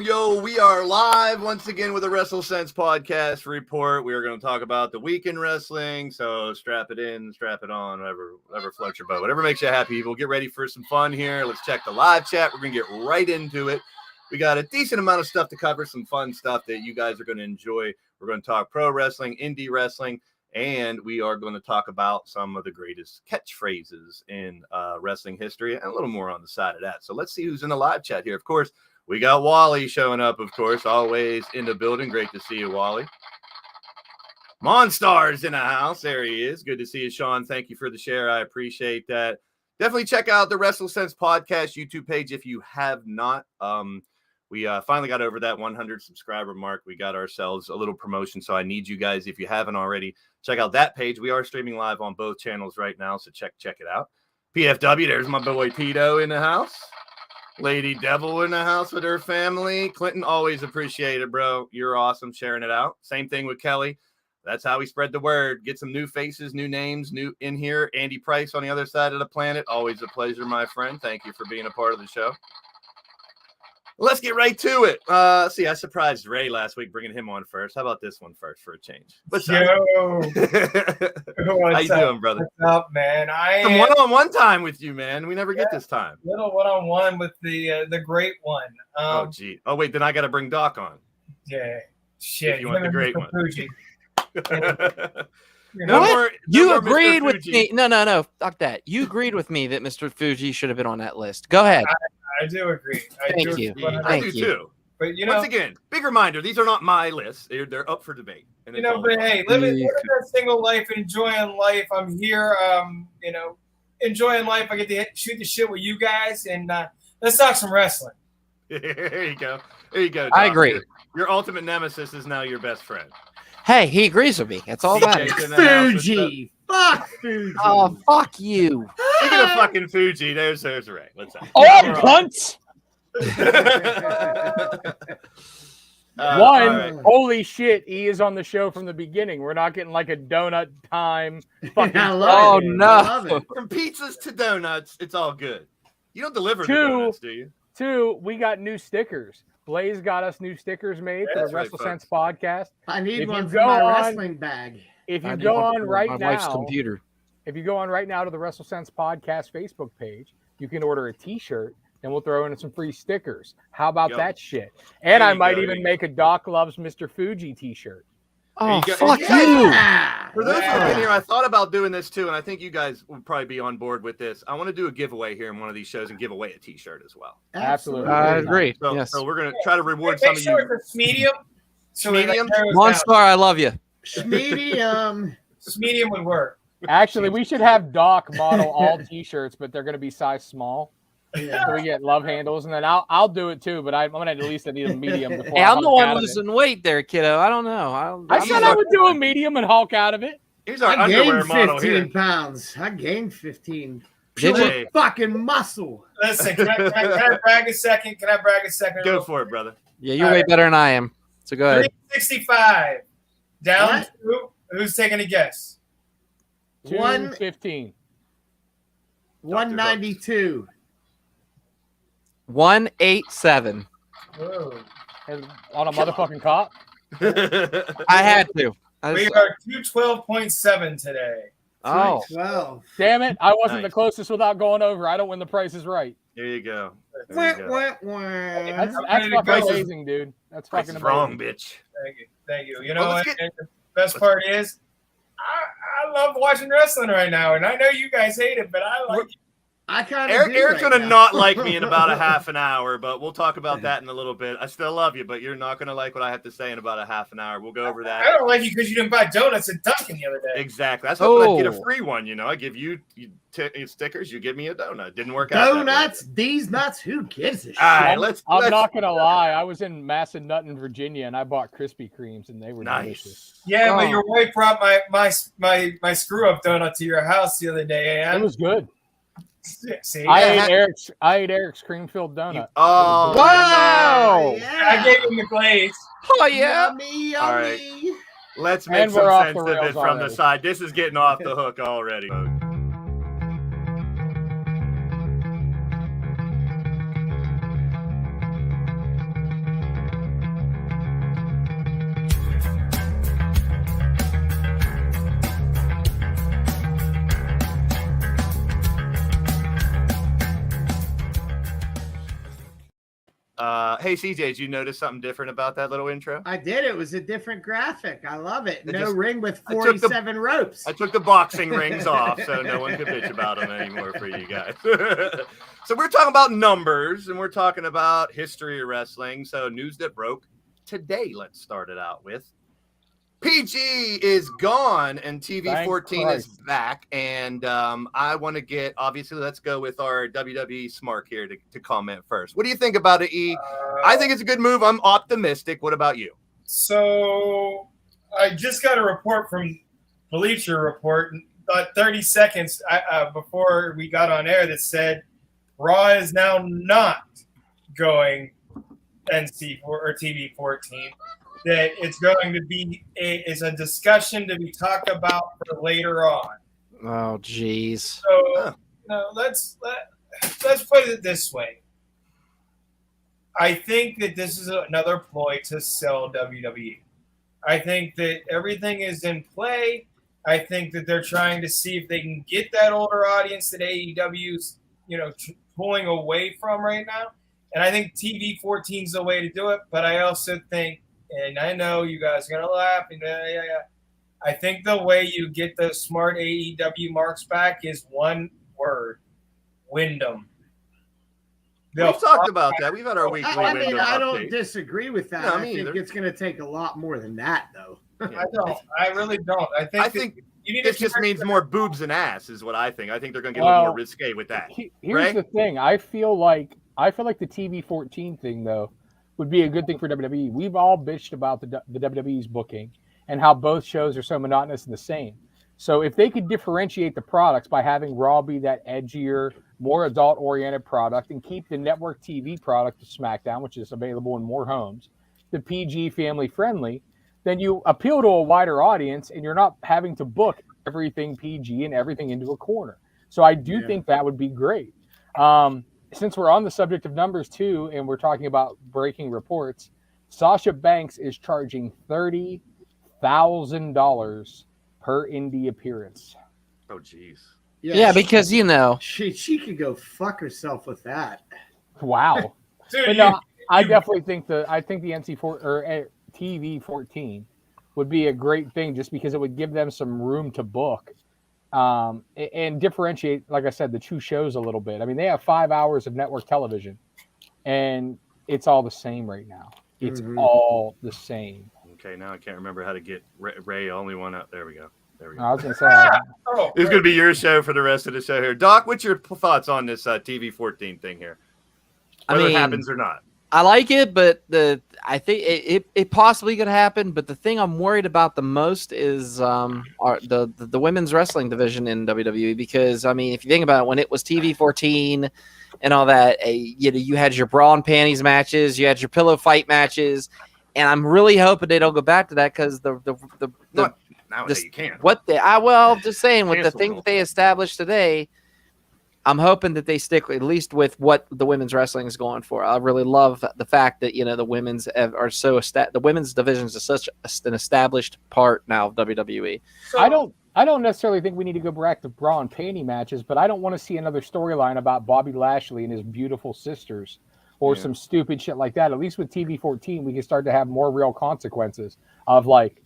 Yo, we are live once again with a WrestleSense podcast report. We are going to talk about the week in wrestling, so strap it in, strap it on, whatever floats your boat, whatever makes you happy. We'll get ready for some fun here. Let's check the live chat. We're going to get right into it. We got a decent amount of stuff to cover, some fun stuff that you guys are going to enjoy. We're going to talk pro wrestling, indie wrestling, and we are going to talk about some of the greatest catchphrases in wrestling history and a little more on the side of that. So let's see who's in the live chat here. Of course, we got Wally showing up, of course, always in the building. Great to see you, Wally. Monstar's in the house. There he is. Good to see you, Sean. Thank you for the share. I appreciate that. Definitely check out the WrestleSense podcast YouTube page if you have not. We finally got over that 100 subscriber mark. We got ourselves a little promotion, so I need you guys, if you haven't already, check out that page. We are streaming live on both channels right now, so check it out. PFW, there's my boy Tito in the house. Lady Devil in the house with her family. Clinton, always appreciate it, bro. You're awesome sharing it out. Same thing with Kelly. That's how we spread the word. Get some new faces, new names, new in here. Andy Price on the other side of the planet. Always a pleasure, my friend. Thank you for being a part of the show. Let's get right to it. See, I surprised Ray last week bringing him on first. How about this one first for a change? What's up? How you doing, brother? What's up, man? Some one-on-one time with you, man. We never get this time. Little one-on-one with the great one. Oh, gee. Oh, wait. Then I got to bring Doc on. Yeah. Shit. If you want the great one. You agreed with me. No. Fuck that. You agreed with me that Mr. Fuji should have been on that list. Go ahead. I do agree. Thank you. I do too. But once again, big reminder: these are not my lists; they're up for debate. But hey, living that single life, enjoying life. I'm here, enjoying life. I get to shoot the shit with you guys, and let's talk some wrestling. There you go. Doc. I agree. Your ultimate nemesis is now your best friend. Hey, he agrees with me. That's all that is. Fuji. Fuck Fuji. Oh, fuck you. Speaking of fucking Fuji, there's Ray. What's up? Oh, punts. Right. Holy shit, he is on the show from the beginning. We're not getting like a donut time. Fucking oh, no. From pizzas to donuts, it's all good. You don't deliver the donuts, do you? Two, we got new stickers. Blaze got us new stickers made for the WrestleSense podcast. I need one for my wrestling bag. If you go on right now, wife's computer. If you go on right now to the WrestleSense podcast Facebook page, you can order a T-shirt, and we'll throw in some free stickers. How about that shit? And I might even make a Doc Loves Mr. Fuji T-shirt. Oh, fuck you! For those who have been here, I thought about doing this too, and I think you guys would probably be on board with this. I want to do a giveaway here in one of these shows and give away a T-shirt as well. Absolutely, I agree. So, yes. So we're gonna try to reward some of you. It's medium. Medium. Monstar, I love you. Medium. Medium would work. Actually, we should have Doc model all T-shirts, but they're going to be size small. Yeah. So we get love handles, and then I'll do it too. But I'm gonna at least need a medium. Before Hey, I'm the one out losing weight there, kiddo. I don't know. I said I would do a medium and Hulk out of it. Here's our I underwear gained model 15 here. pounds. I gained 15. Did Pure you? fucking muscle. Listen, can I brag a second? Go for it, brother. Yeah, you're way better than I am. So go ahead. 365. Down What? to who's taking a guess? 215. 192. 187. Whoa. And on a motherfucking cop. I had to. We are 212.7 today. Oh, 12. Damn it! I wasn't Nice. the closest without going over. I don't win the Price is Right. There you go. That's That's ready to fucking go. amazing, dude. That's Price fucking is amazing. wrong, bitch. Thank you. You know Well, what? let's And the best part is, I love watching wrestling right now, and I know you guys hate it, but I like it. I kind of Eric's gonna not like me in about a half an hour, but we'll talk about that in a little bit. I still love you, but you're not gonna like what I have to say in about a half an hour. We'll go over that. I don't like you because you didn't buy donuts at Dunkin' the other day. Exactly. That's hoping I'd get a Oh. free one. You know, I give you stickers, you give me a donut. Didn't work out. that way. Donuts, these nuts, who gives a shit? All right, let's. I'm not gonna lie. I was in Massanutten, Virginia, and I bought Krispy Kremes, and they were delicious. Nice. Yeah, Oh. but your wife brought my screw up donut to your house the other day, It and was good. See, I ate Eric's cream-filled donut. Oh, Wow! I gave him the glaze. Oh yeah. Yummy, All right. yummy. Let's make And some we're off sense the of it rails from the already. side. This is getting off the hook already. Hey CJ, did you notice something different about that little intro? I did. It was a different graphic. I love it. It No just- ring with I took the- 47 ropes. I took the boxing rings off, so no one can bitch about them anymore for you guys. So we're talking about numbers, and we're talking about history of wrestling. So news that broke today. Let's start it out with PG is gone, and TV 14 is back. And I want to get, obviously, let's go with our WWE Smart here to comment first. What do you think about it, E? I think it's a good move. I'm optimistic. What about you? So I just got a report from Bleacher Report about 30 seconds before we got on air that said Raw is now not going NC4 or TV 14. That it's going to be a discussion to be talked about for later on. Oh jeez. So let's put it this way. I think that this is another ploy to sell WWE. I think that everything is in play. I think that they're trying to see if they can get that older audience that AEW's, pulling away from right now. And I think TV 14 is the way to do it. But I also think, and I know you guys are going to laugh, and I think the way you get the smart AEW marks back is one word: Wyndham. We've talked about that. We've had our weekly I mean, window I don't update. disagree with that. No, I me think either. it's going to take a lot more than that, though. I don't. I really don't. I think you need It to just means more boobs and ass is what I think. I think they're going to get a little more risque with that. Here's Right? the thing. I feel like the TV 14 thing though would be a good thing for WWE. We've all bitched about the WWE's booking and how both shows are so monotonous and the same. So if they could differentiate the products by having Raw be that edgier, more adult-oriented product and keep the network TV product of SmackDown, which is available in more homes, the PG family-friendly, then you appeal to a wider audience and you're not having to book everything PG and everything into a corner. So I do think that would be great. Since we're on the subject of numbers too, and we're talking about breaking reports, Sasha Banks is charging $30,000 per INDY appearance. Oh, jeez. Yeah, because she could go fuck herself with that. Wow. Dude, But no, I definitely think the NC4 or TV 14 would be a great thing just because it would give them some room to book. And differentiate, like I said, the two shows a little bit. I mean, they have 5 hours of network television, and it's all the same right now. It's all the same. Okay, now I can't remember how to get Ray only one up. There we go. I was going to say, It's going to be your show for the rest of the show here. Doc, what's your thoughts on this TV 14 thing here? Whether it happens or not. I like it, but I think it possibly could happen. But the thing I'm worried about the most is the women's wrestling division in WWE. Because I mean, if you think about it, when it was TV 14 and all that, you had your bra and panties matches, you had your pillow fight matches, and I'm really hoping they don't go back to that because Nowadays you can't. I'm just saying with the thing that they established today. I'm hoping that they stick at least with what the women's wrestling is going for. I really love the fact that the women's the women's divisions are such an established part now of WWE. So, I don't necessarily think we need to go back to bra and panty matches, but I don't want to see another storyline about Bobby Lashley and his beautiful sisters or some stupid shit like that. At least with TV 14, we can start to have more real consequences of like,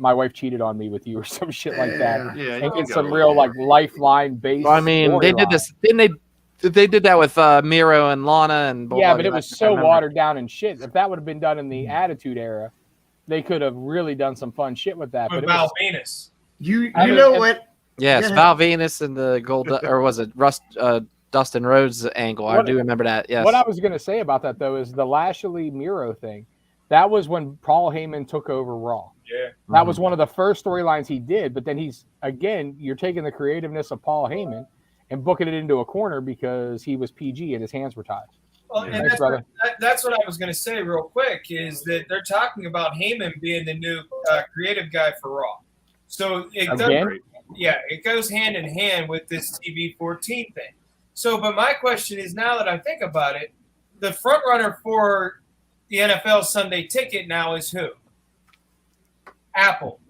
my wife cheated on me with you or some shit like that. Yeah, and get some real like lifeline based. Well, I mean, they did this, didn't they did that with Miro and Lana and yeah, but it was so watered down and shit. If that would have been done in the Attitude Era, they could have really done some fun shit with that. with But Val Venus. You know what? Yes, Yeah. Val Venus and the gold, or was it Dustin Rhodes angle? I do remember that. Yes. What I was going to say about that though is the Lashley Miro thing. That was when Paul Heyman took over Raw. Yeah. That was one of the first storylines he did. But then you're taking the creativeness of Paul Heyman and booking it into a corner because he was PG and his hands were tied. Well, Yeah. and Thanks, brother. that's what I was going to say real quick is that they're talking about Heyman being the new creative guy for Raw. So Again? it goes hand in hand with this TV 14 thing. So, but my question is, now that I think about it, the front runner for the NFL Sunday Ticket now is who? Apple.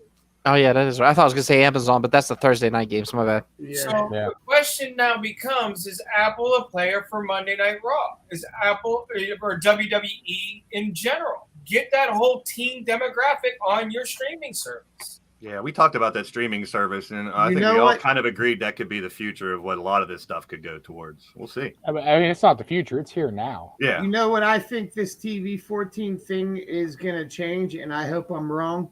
Oh yeah, that is right. I thought I was gonna say Amazon, but that's the Thursday night game. So my bad. Yeah. So Yeah. the question now becomes: is Apple a player for Monday Night Raw? Is Apple or WWE in general? Get that whole teen demographic on your streaming service. Yeah, we talked about that streaming service, and I You think know we all what? kind of agreed that could be the future of what a lot of this stuff could go towards. We'll see. I mean, it's not the future; it's here now. Yeah. You know what I think this TV 14 thing is gonna change, and I hope I'm wrong.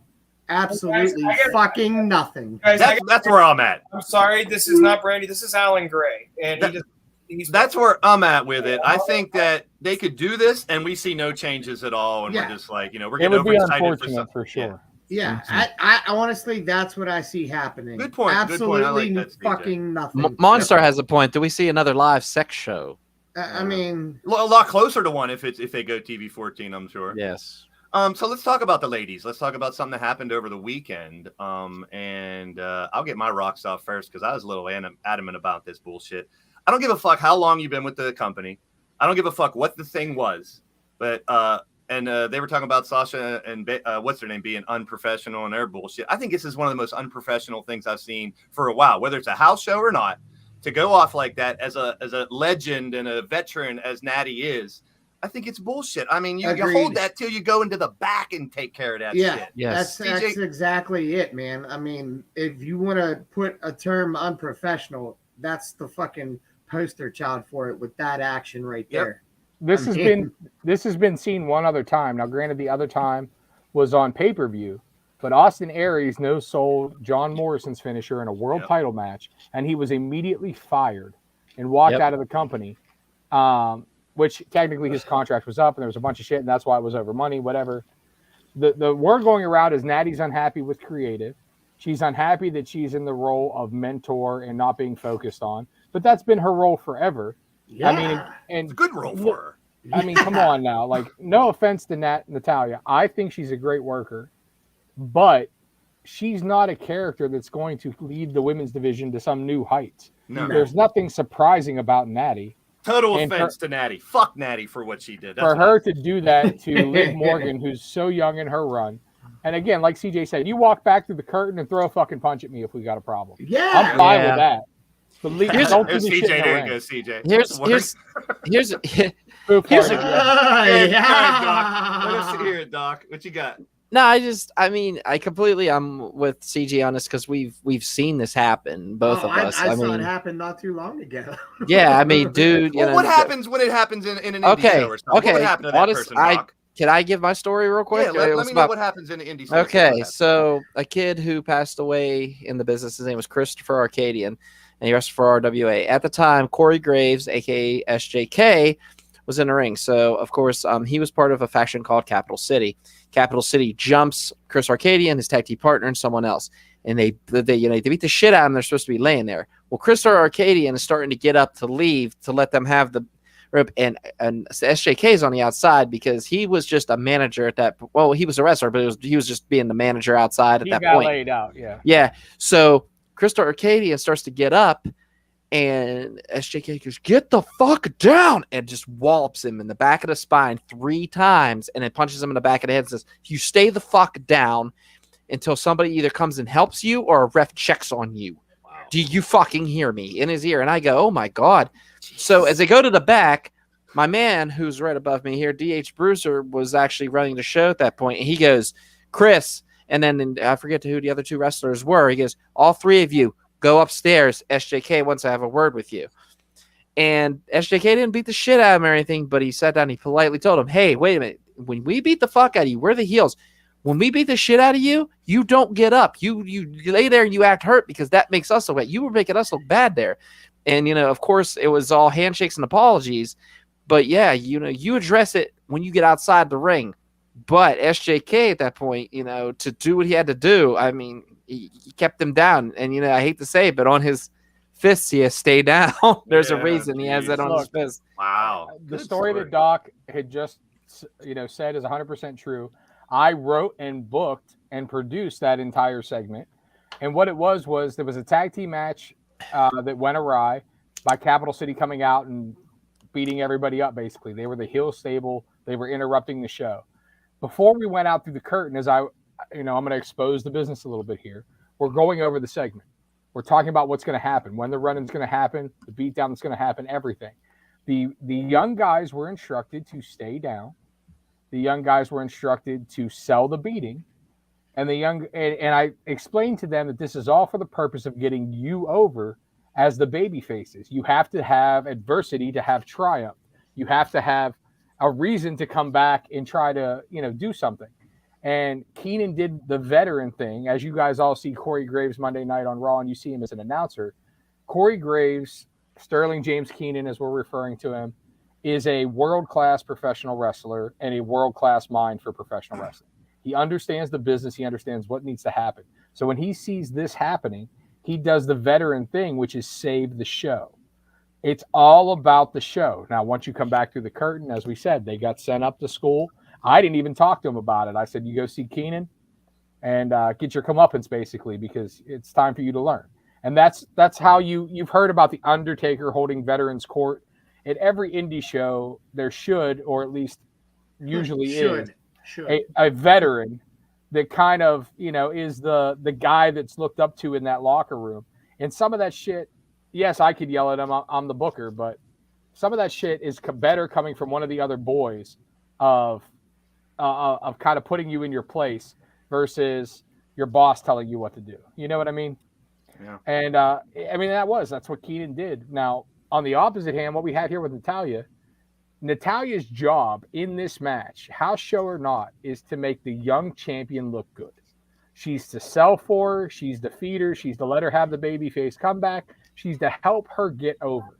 Absolutely I got- fucking nothing. Guys, That's where I'm at. I'm sorry, this is not Brandy. This is Alan Gray, and he's That's where I'm at with it. I think that they could do this, and we see no changes at all, and Yeah. we're just like, we're It getting would be overexcited for unfortunate something. for sure. Yeah, I honestly, that's what I see happening. Good point, good point. I like Absolutely that, CJ. fucking nothing. Monstar has a point. Do we see another live sex show? I mean, A lot closer to one if they go TV 14, I'm sure. Yes. So let's talk about the ladies. Let's talk about something that happened over the weekend. And I'll get my rocks off first because I was a little adamant about this bullshit. I don't give a fuck how long you've been with the company. I don't give a fuck what the thing was. But they were talking about Sasha and what's their name being unprofessional and their bullshit. I think this is one of the most unprofessional things I've seen for a while, whether it's a house show or not. To go off like that as a legend and a veteran as Natty is, I think it's bullshit. I mean, you hold that till you go into the back and take care of that shit. Yes. that's exactly it, man. I mean, if you want to put a term unprofessional, that's the fucking poster child for it with that action right there. This has been seen one other time. Now, granted, the other time was on pay-per-view, but Austin Aries no-sold John Morrison's finisher in a world title match, and he was immediately fired and walked out of the company, which technically his contract was up, and there was a bunch of shit, and that's why it was over money, whatever. The word going around is Natty's unhappy with creative. She's unhappy that she's in the role of mentor and not being focused on, but that's been her role forever. Yeah. I mean, and It's a good role for her. I mean, come on now. Like, no offense to Natalia. I think she's a great worker, but she's not a character that's going to lead the women's division to some new heights. No. There's nothing surprising about Natty. Total And offense to Natty. Fuck Natty for what she did. That's For what her to do that to Liv Morgan, who's so young in her run. And again, like CJ said, you walk back through the curtain and throw a fucking punch at me if we got a problem. Yeah. I'm fine Yeah. with that. But don't do There's the CJ. shit in the There ring. you go, CJ. Here's Boo Here's party. Hey, go ahead, Doc. Let us hear it, Doc. What you got? No, I'm with CG on this because we've seen this happen, both of us. I saw mean, it happen not too long ago. yeah, I mean, dude, you Well, know, what happens when it happens in an indie Okay, show or something? okay. What would happen to that Honest, person, Doc? Can I give my story real quick? Yeah, let me know what happens in the indie show. Okay, so a kid who passed away in the business, his name was Christopher Arcadian, and he wrestled for RWA. At the time, Corey Graves, aka SJK, was in the ring. So, of course, he was part of a faction called Capital City. Capital City jumps Chris Arcadian, his tag team partner, and someone else. And they beat the shit out of him. They're supposed to be laying there. Well, Chris Arcadian is starting to get up to leave to let them have the rip. And SJK is on the outside because he was just a manager at that. Well, he was a wrestler, but he was just being the manager outside at He that got point. laid out, yeah. Yeah. So Chris Arcadian starts to get up, and SJK goes, "Get the fuck down," and just wallops him in the back of the spine 3 times, and then punches him in the back of the head and says, "You stay the fuck down until somebody either comes and helps you or a ref checks on you. Wow. Do you fucking hear me?" In his ear. And I go, "Oh my God." So as they go to the back, my man who's right above me here, DH Bruiser, was actually running the show at that point, and he goes, "Chris," and then I forget who the other 2 wrestlers were. He goes, "All 3 of you, go upstairs. SJK wants to have a word with you." And SJK didn't beat the shit out of him or anything, but he sat down. He politely told him, "Hey, wait a minute. When we beat the fuck out of you, we're the heels. When we beat the shit out of you, you don't get up. You lay there and you act hurt because that makes us look bad. You were making us look bad there." And, of course, it was all handshakes and apologies. But, yeah, you address it when you get outside the ring. But SJK at that point, to do what he had to do, I mean, he kept him down. And, I hate to say it, but on his Fistia, stay down. There's a Yeah, reason he has that on his Look, fist. Wow. The Good story that Doc had just said is 100% true. I wrote and booked and produced that entire segment. And what it was there was a tag team match that went awry by Capital City coming out and beating everybody up, basically. They were the heel stable. They were interrupting the show. Before we went out through the curtain, I'm going to expose the business a little bit here. We're going over the segment. We're talking about what's going to happen, when the run-in's going to happen, the beatdown that's going to happen, everything. The young guys were instructed to stay down. The young guys were instructed to sell the beating. And and I explained to them that this is all for the purpose of getting you over as the baby faces. You have to have adversity to have triumph. You have to have a reason to come back and try to, do something. And Keenan did the veteran thing. As you guys all see Corey Graves Monday night on Raw, and you see him as an announcer. Corey Graves, Sterling James Keenan, as we're referring to him, is a world-class professional wrestler and a world-class mind for professional wrestling. He understands the business. He understands what needs to happen. So when he sees this happening, he does the veteran thing, which is save the show. It's all about the show. Now, once you come back through the curtain, as we said, they got sent up to school. I didn't even talk to him about it. I said, you go see Keenan and get your comeuppance, basically, because it's time for you to learn. And that's how you've heard about the Undertaker holding veterans court. At every indie show, there should, or at least usually is, a veteran that kind of, is the guy that's looked up to in that locker room. And some of that shit, yes, I could yell at him. I'm the booker, but some of that shit is better coming from one of the other boys of kind of putting you in your place versus your boss telling you what to do. You know what I mean? Yeah. And that's what Keenan did. Now, on the opposite hand, what we had here with Natalia's job in this match, house show or not, is to make the young champion look good. She's to sell for her. She's to feed her. She's to let her have the babyface comeback. She's to help her get over.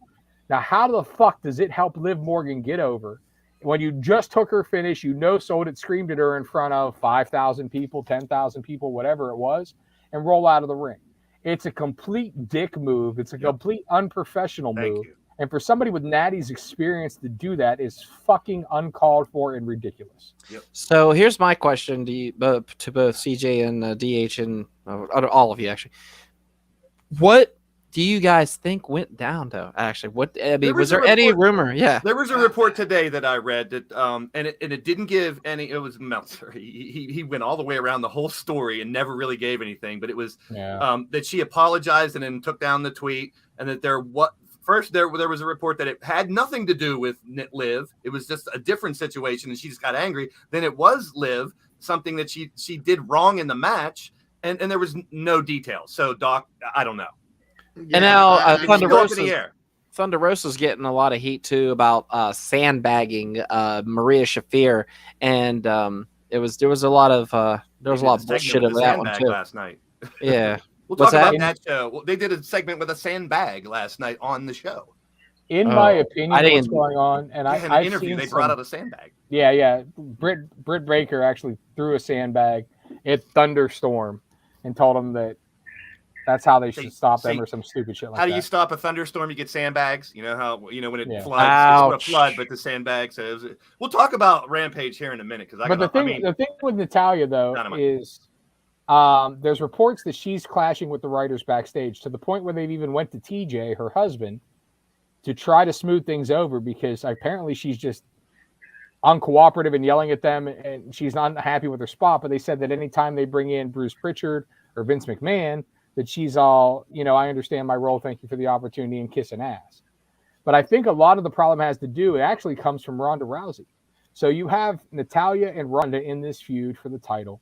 Now, how the fuck does it help Liv Morgan get over when you just took her finish, sold it, screamed at her in front of 5,000 people, 10,000 people, whatever it was, and roll out of the ring? It's a complete dick move. It's a complete unprofessional move. And for somebody with Natty's experience to do that is fucking uncalled for and ridiculous. Yep. So here's my question to both CJ and DH and all of you, actually. What do you guys think went down, though? Actually, was there any rumor? Yeah, there was a report today that I read that, and it didn't give any. It was Meltzer. He went all the way around the whole story and never really gave anything. But it was that she apologized and then took down the tweet, and that there was a report that it had nothing to do with Liv. It was just a different situation, and she just got angry. Then it was Liv, something that she did wrong in the match, and there was no details. So Doc, I don't know. And now Thunder Rosa's getting a lot of heat too about sandbagging Maria Shafir, and there was a lot of bullshit over that one too. Last night. Yeah, we'll talk about that show. Well, they did a segment with a sandbag last night on the show. In my opinion, what's going on, and in an interview, they brought out a sandbag. Yeah. Britt Baker actually threw a sandbag at Thunderstorm and told him that's how they should stop them or some stupid shit like that. How do you stop a thunderstorm? You get sandbags. You know how when it floods, it's a flood, but the sandbag says. We'll talk about Rampage here in a minute the thing with Natalya though is there's reports that she's clashing with the writers backstage to the point where they've even went to TJ, her husband, to try to smooth things over because apparently she's just uncooperative and yelling at them, and she's not happy with her spot. But they said that anytime they bring in Bruce Pritchard or Vince McMahon, that she's all, I understand my role. Thank you for the opportunity and kissing ass. But I think a lot of the problem it actually comes from Ronda Rousey. So you have Natalya and Ronda in this feud for the title.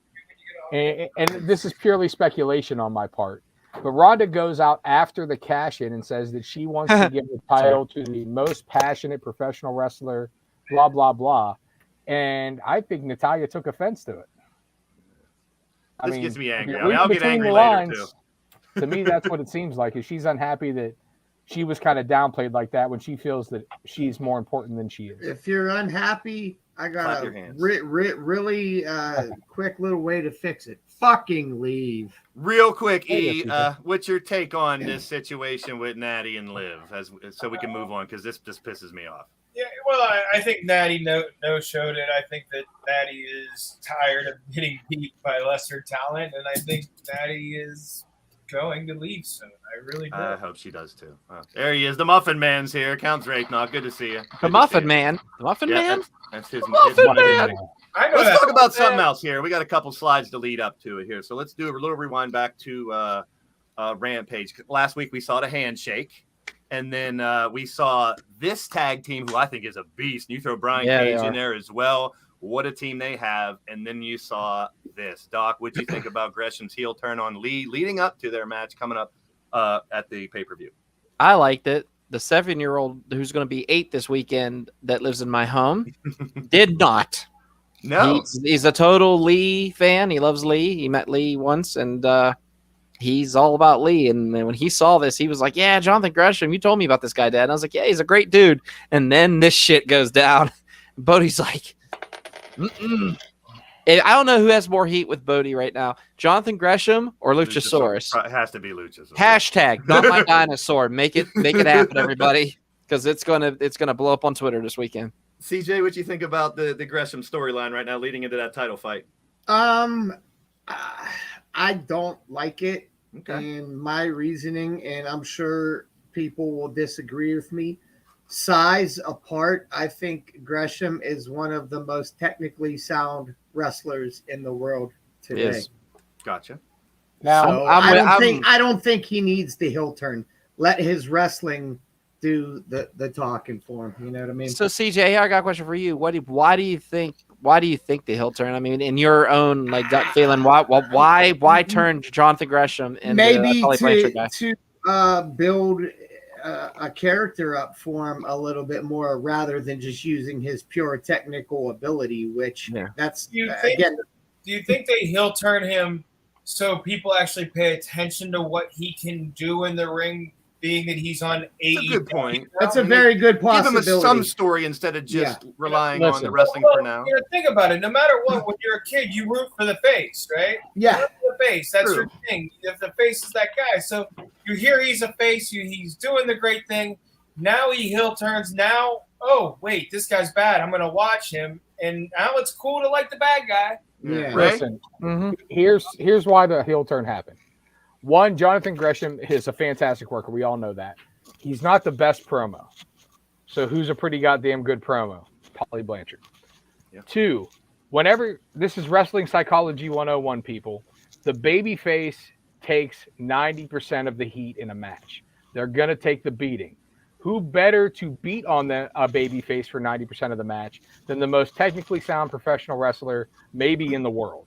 And this is purely speculation on my part. But Ronda goes out after the cash-in and says that she wants to give the title to the most passionate professional wrestler, blah, blah, blah. And I think Natalya took offense to it. This gets me angry. I'll get angry later, too. To me, that's what it seems like. Is she's unhappy that she was kind of downplayed like that when she feels that she's more important than she is. If you're unhappy, I got a really quick little way to fix it. fucking leave. Real quick, Hey, E, what's your take on this situation with Natty and Liv, so we can move on, because this just pisses me off. Yeah, well, I think Natty no showed it. I think that Natty is tired of getting beat by lesser talent, and I think Natty is going to leave soon. I really do. I hope she does too. Oh, there he is. The Muffin Man's here. Count Drake. Not good to see you. The Muffin Man. The Muffin Man? That's his Muffin his Man. name. I know Let's that. talk about something else here. We got a couple slides to lead up to it here. So let's do a little rewind back to Rampage. Last week we saw the handshake. And then we saw this tag team, who I think is a beast. You throw Brian Cage in there as well. What a team they have. And then you saw this. Doc, what'd you think about Gresham's heel turn on Lee leading up to their match coming up at the pay-per-view? I liked it. The 7-year-old who's going to be 8 this weekend that lives in my home did not. No. He's a total Lee fan. He loves Lee. He met Lee once, and he's all about Lee. And when he saw this, he was like, yeah, Jonathan Gresham, you told me about this guy, Dad. And I was like, yeah, he's a great dude. And then this shit goes down. Bodie's like, mm-mm. I don't know who has more heat with Bodie right now, Jonathan Gresham or Luchasaurus. It has to be Luchasaurus. Hashtag not my dinosaur. Make it happen, everybody, because it's gonna blow up on Twitter this weekend. CJ, what do you think about the Gresham storyline right now leading into that title fight? I don't like it. Okay. And my reasoning, and I'm sure people will disagree with me, size apart, I think Gresham is one of the most technically sound wrestlers in the world today. Yes. Gotcha. Now, So I don't think he needs the heel turn. Let his wrestling do the talking for him. You know what I mean? So CJ, I got a question for you. Why do you think the heel turn? I mean, in your own like gut feeling, why turn Jonathan Gresham and maybe Tully Blanchard guy? to build a character up for him a little bit more, rather than just using his pure technical ability, which that's Do you think they heel turn him so people actually pay attention to what he can do in the ring, being that he's on AEW? That's a good point. That's a very good possibility. Give him some story instead of just relying on the wrestling for now. You know, think about it. No matter what, when you're a kid, you root for the face, right? Yeah. You root for the face. That's True. your thing. If the face is that guy. So you hear he's a face, he's doing the great thing. Now he heel turns. Now, oh, wait, this guy's bad. I'm going to watch him. And now it's cool to like the bad guy. Yeah. Right? listen, here's why the heel turn happened. One, Jonathan Gresham is a fantastic worker. We all know that. He's not the best promo. So who's a pretty goddamn good promo? Tully Blanchard. Yeah. 2, whenever this is wrestling psychology 101, people, the babyface takes 90% of the heat in a match. They're going to take the beating. Who better to beat on a babyface for 90% of the match than the most technically sound professional wrestler maybe in the world?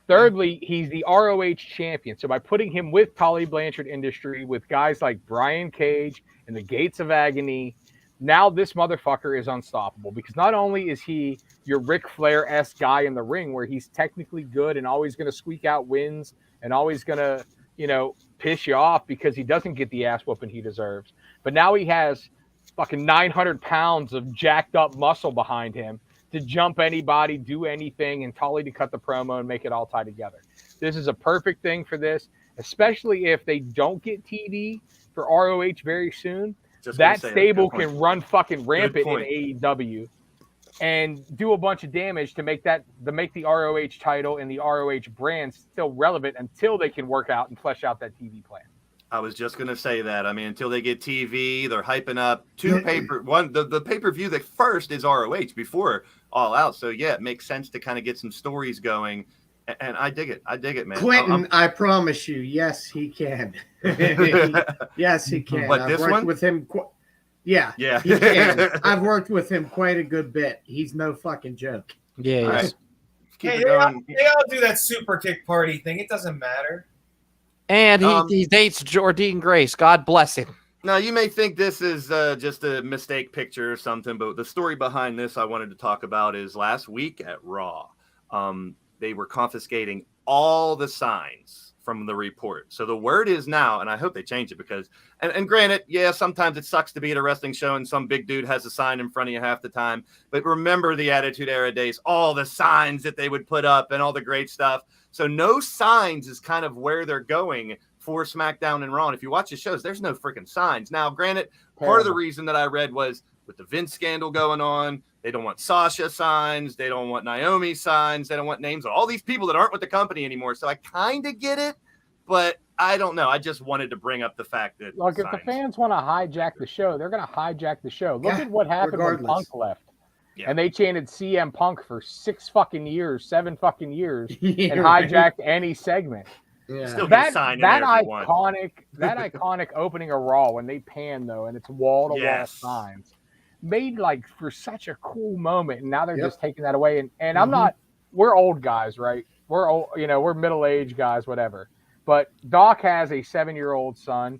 Thirdly, he's the ROH champion. So by putting him with Tully Blanchard Industry, with guys like Brian Cage and the Gates of Agony, now this motherfucker is unstoppable, because not only is he your Ric Flair-esque guy in the ring where he's technically good and always going to squeak out wins and always going to, piss you off because he doesn't get the ass whooping he deserves. But now he has fucking 900 pounds of jacked up muscle behind him to jump anybody, do anything, and Tully to cut the promo and make it all tie together. This is a perfect thing for this, especially if they don't get TV for ROH very soon. That stable can run fucking rampant in AEW and do a bunch of damage to make the ROH title and the ROH brand still relevant until they can work out and flesh out that TV plan. I was just gonna say that. I mean, until they get TV, they're hyping up the pay-per-view that first is ROH before All Out. So yeah, it makes sense to kind of get some stories going. And I dig it, man. Clinton, I promise you, yes, he can. Yes, he can. What, I've this worked one? with him. Yeah, he can. I've worked with him quite a good bit. He's no fucking joke. Yeah. All right. Keep Hey, it going. they all do that super kick party thing. It doesn't matter. And he dates Jordine Grace. God bless him. Now, you may think this is just a mistake picture or something, but the story behind this I wanted to talk about is last week at Raw. They were confiscating all the signs from the report. So the word is now, and I hope they change it because, and granted, yeah, sometimes it sucks to be at a wrestling show and some big dude has a sign in front of you half the time. But remember the Attitude Era days, all the signs that they would put up and all the great stuff. So no signs is kind of where they're going for SmackDown and Raw. And if you watch the shows, there's no freaking signs. Now, granted, part of the reason that I read was with the Vince scandal going on, they don't want Sasha signs, they don't want Naomi signs, they don't want names of all these people that aren't with the company anymore. So I kind of get it, but I don't know. I just wanted to bring up the fact that look, if the fans want to hijack the show, they're going to hijack the show. Look at what happened when Punk left. Yeah. And they chanted CM Punk for 7 fucking years, and hijacked any segment. Yeah. That iconic opening of Raw when they pan though, and it's wall to wall signs, made like for such a cool moment, and now they're just taking that away. And I'm not. We're old guys, right? We're old, we're middle aged guys, whatever. But Doc has a 7-year-old son.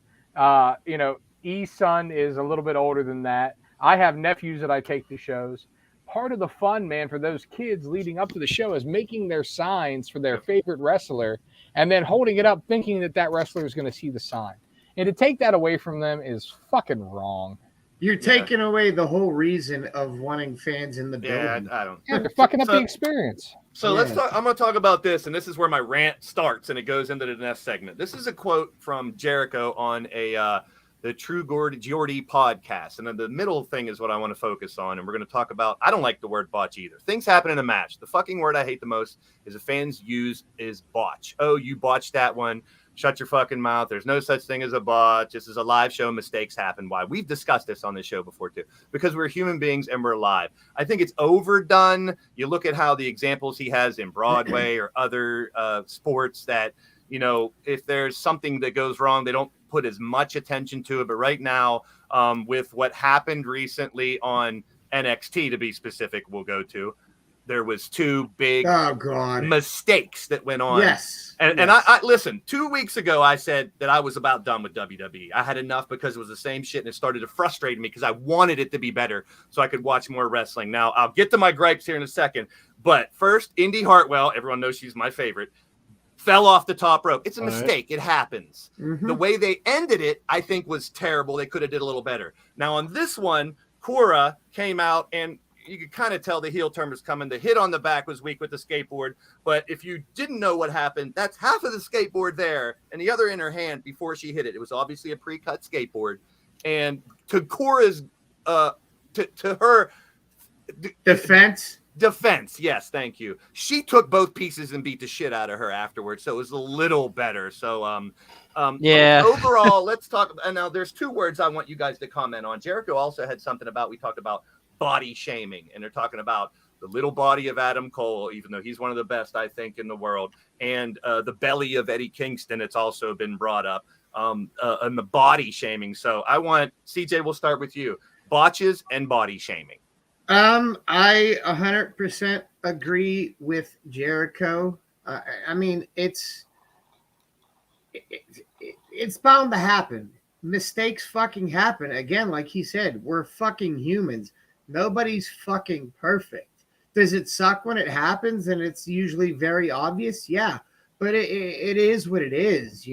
E's son is a little bit older than that. I have nephews that I take to shows. Part of the fun, man, for those kids leading up to the show is making their signs for their favorite wrestler and then holding it up thinking that wrestler is going to see the sign. And to take that away from them is fucking wrong. You're taking away the whole reason of wanting fans in the building. Yeah, I don't. Yeah, they're fucking up the experience. So let's talk. I'm going to talk about this, and this is where my rant starts, and it goes into the next segment. This is a quote from Jericho on the True Geordie podcast. And then the middle thing is what I want to focus on. And we're going to talk about, I don't like the word botch either. Things happen in a match. The fucking word I hate the most is the fans use is botch. Oh, you botched that one. Shut your fucking mouth. There's no such thing as a botch. This is a live show. Mistakes happen. Why? We've discussed this on this show before too, because we're human beings and we're live. I think it's overdone. You look at how the examples he has in Broadway or other sports that, if there's something that goes wrong, they don't put as much attention to it. But right now, with what happened recently on NXT, to be specific, we'll go to, there was 2 big mistakes that went on. Yes. And I listen, 2 weeks ago, I said that I was about done with WWE. I had enough because it was the same shit and it started to frustrate me because I wanted it to be better so I could watch more wrestling. Now, I'll get to my gripes here in a second. But first, Indy Hartwell, everyone knows she's my favorite, fell off the top rope. It's a mistake. It happens. The way they ended it, I think, was terrible. They could have did a little better. Now, on this one, Cora came out and you could kind of tell the heel turn was coming. The hit on the back was weak with the skateboard. But if you didn't know what happened, that's half of the skateboard there and the other in her hand before she hit it. It was obviously a pre-cut skateboard. And to Cora's, to her defense, yes, thank you. She took both pieces and beat the shit out of her afterwards, so it was a little better. So, overall, let's talk. And now there's 2 words I want you guys to comment on. Jericho also had something about, we talked about body shaming, and they're talking about the little body of Adam Cole, even though he's one of the best, I think, in the world, and the belly of Eddie Kingston. It's also been brought up, and the body shaming. So I want, CJ, we'll start with you. Botches and body shaming. I 100% agree with Jericho. I mean, it's bound to happen. Mistakes fucking happen. Again, like he said, we're fucking humans. Nobody's fucking perfect. Does it suck when it happens and it's usually very obvious? Yeah, but it is what it is.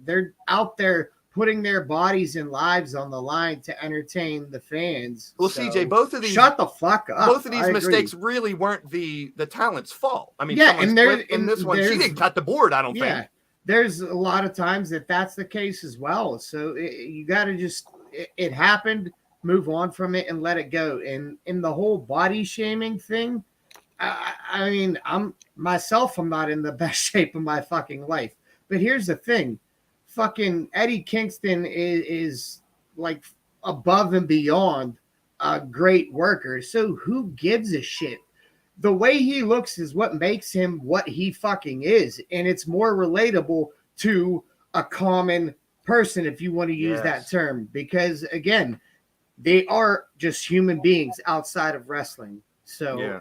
They're out there putting their bodies and lives on the line to entertain the fans. Well, so, CJ, both of these, shut the fuck up. Both of these mistakes really weren't the talent's fault. I mean, yeah, in this one, she didn't cut the board, I don't think. There's a lot of times that's the case as well. So you got to just, it happened, move on from it and let it go. And in the whole body shaming thing, I mean, I'm not in the best shape of my fucking life. But here's the thing. Fucking Eddie Kingston is like above and beyond a great worker. So who gives a shit? The way he looks is what makes him what he fucking is. And it's more relatable to a common person, if you want to use that term, because again, they are just human beings outside of wrestling. So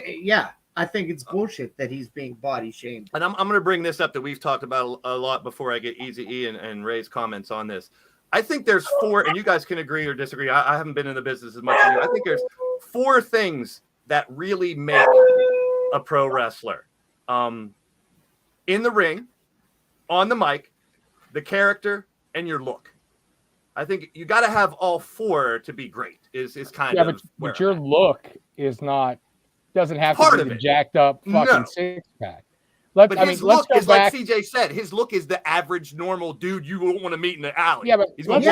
yeah. I think it's bullshit that he's being body shamed. And I'm going to bring this up that we've talked about a lot before I get Easy E and Ray's comments on this. I think there's 4, and you guys can agree or disagree. I haven't been in the business as much as you. I think there's 4 things that really make a pro wrestler. In the ring, on the mic, the character, and your look. I think you got to have all 4 to be great. Is kind of but your look is not. Doesn't have to be the jacked up fucking 6-pack. But his look go is back. like CJ said. His look is the average, normal dude you won't want to meet in the alley. Yeah, but let's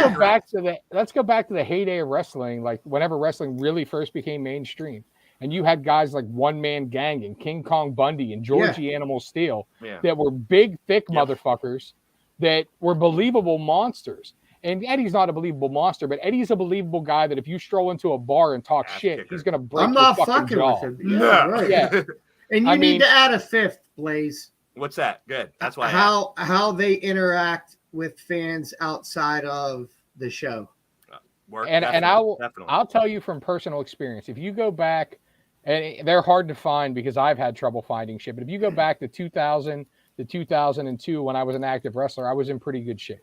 go back to the heyday of wrestling, like whenever wrestling really first became mainstream, and you had guys like One Man Gang and King Kong Bundy and Georgie Animal Steel that were big, thick motherfuckers that were believable monsters. And Eddie's not a believable monster, but Eddie's a believable guy that if you stroll into a bar and talk shit, he's gonna break your fucking jaw. with him. Yeah, right. Yeah. And you need to add a fifth, Blaze. What's that? Good. That's why. How they interact with fans outside of the show. I'll tell you from personal experience. If you go back, and they're hard to find because I've had trouble finding shit. But if you go back to 2000 to 2002, when I was an active wrestler, I was in pretty good shape.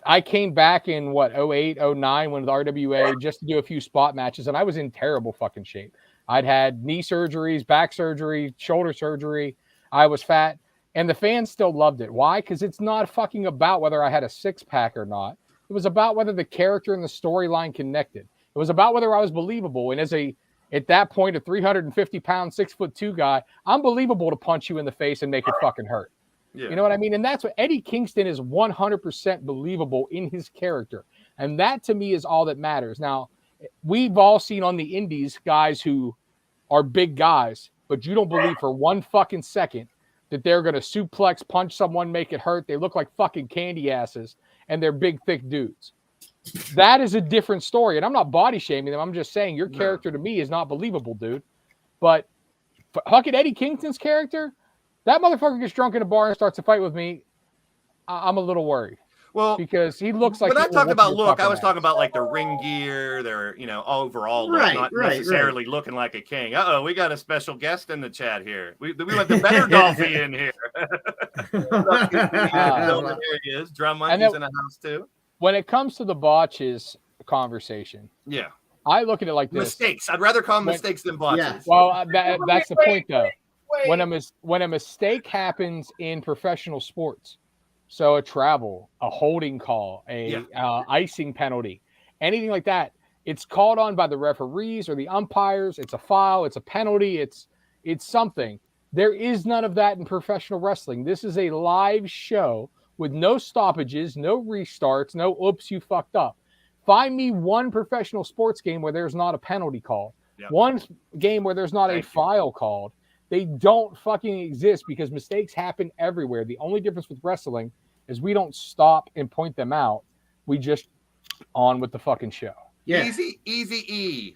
I came back in 08, 09 when the RWA just to do a few spot matches, and I was in terrible fucking shape. I'd had knee surgeries, back surgery, shoulder surgery. I was fat, and the fans still loved it. Why? Because it's not fucking about whether I had a six-pack or not. It was about whether the character and the storyline connected. It was about whether I was believable. And at that point, a 350-pound, 6'2" guy, I'm believable to punch you in the face and make it fucking hurt. Yeah. You know what I mean? And that's what Eddie Kingston is 100% believable in his character. And that, to me, is all that matters. Now, we've all seen on the indies guys who are big guys, but you don't believe for one fucking second that they're going to suplex, punch someone, make it hurt. They look like fucking candy asses, and they're big, thick dudes. That is a different story. And I'm not body shaming them. I'm just saying your character to me is not believable, dude. But fucking Eddie Kingston's character, that motherfucker gets drunk in a bar and starts a fight with me, I'm a little worried. Well, because he looks like when I talked about look, I was talking about like the ring gear, their overall look, not necessarily looking like a king. We got a special guest in the chat here. We want the better Dolphy in here. There he is. Drum Monkey's in the house too. When it comes to the botches conversation, I look at it like this: mistakes. I'd rather call them mistakes than botches. Yeah. Well, that's the point, though. When a mistake happens in professional sports. So a travel, a holding call, icing penalty, anything like that, it's called on by the referees or the umpires. It's a foul. It's a penalty. It's something. There is none of that in professional wrestling. This is a live show with no stoppages, no restarts, no oops, you fucked up. Find me one professional sports game where there's not a penalty called. Yep. One game where there's not a foul called. They don't fucking exist because mistakes happen everywhere. The only difference with wrestling is we don't stop and point them out. We just on with the fucking show. Yeah. Easy.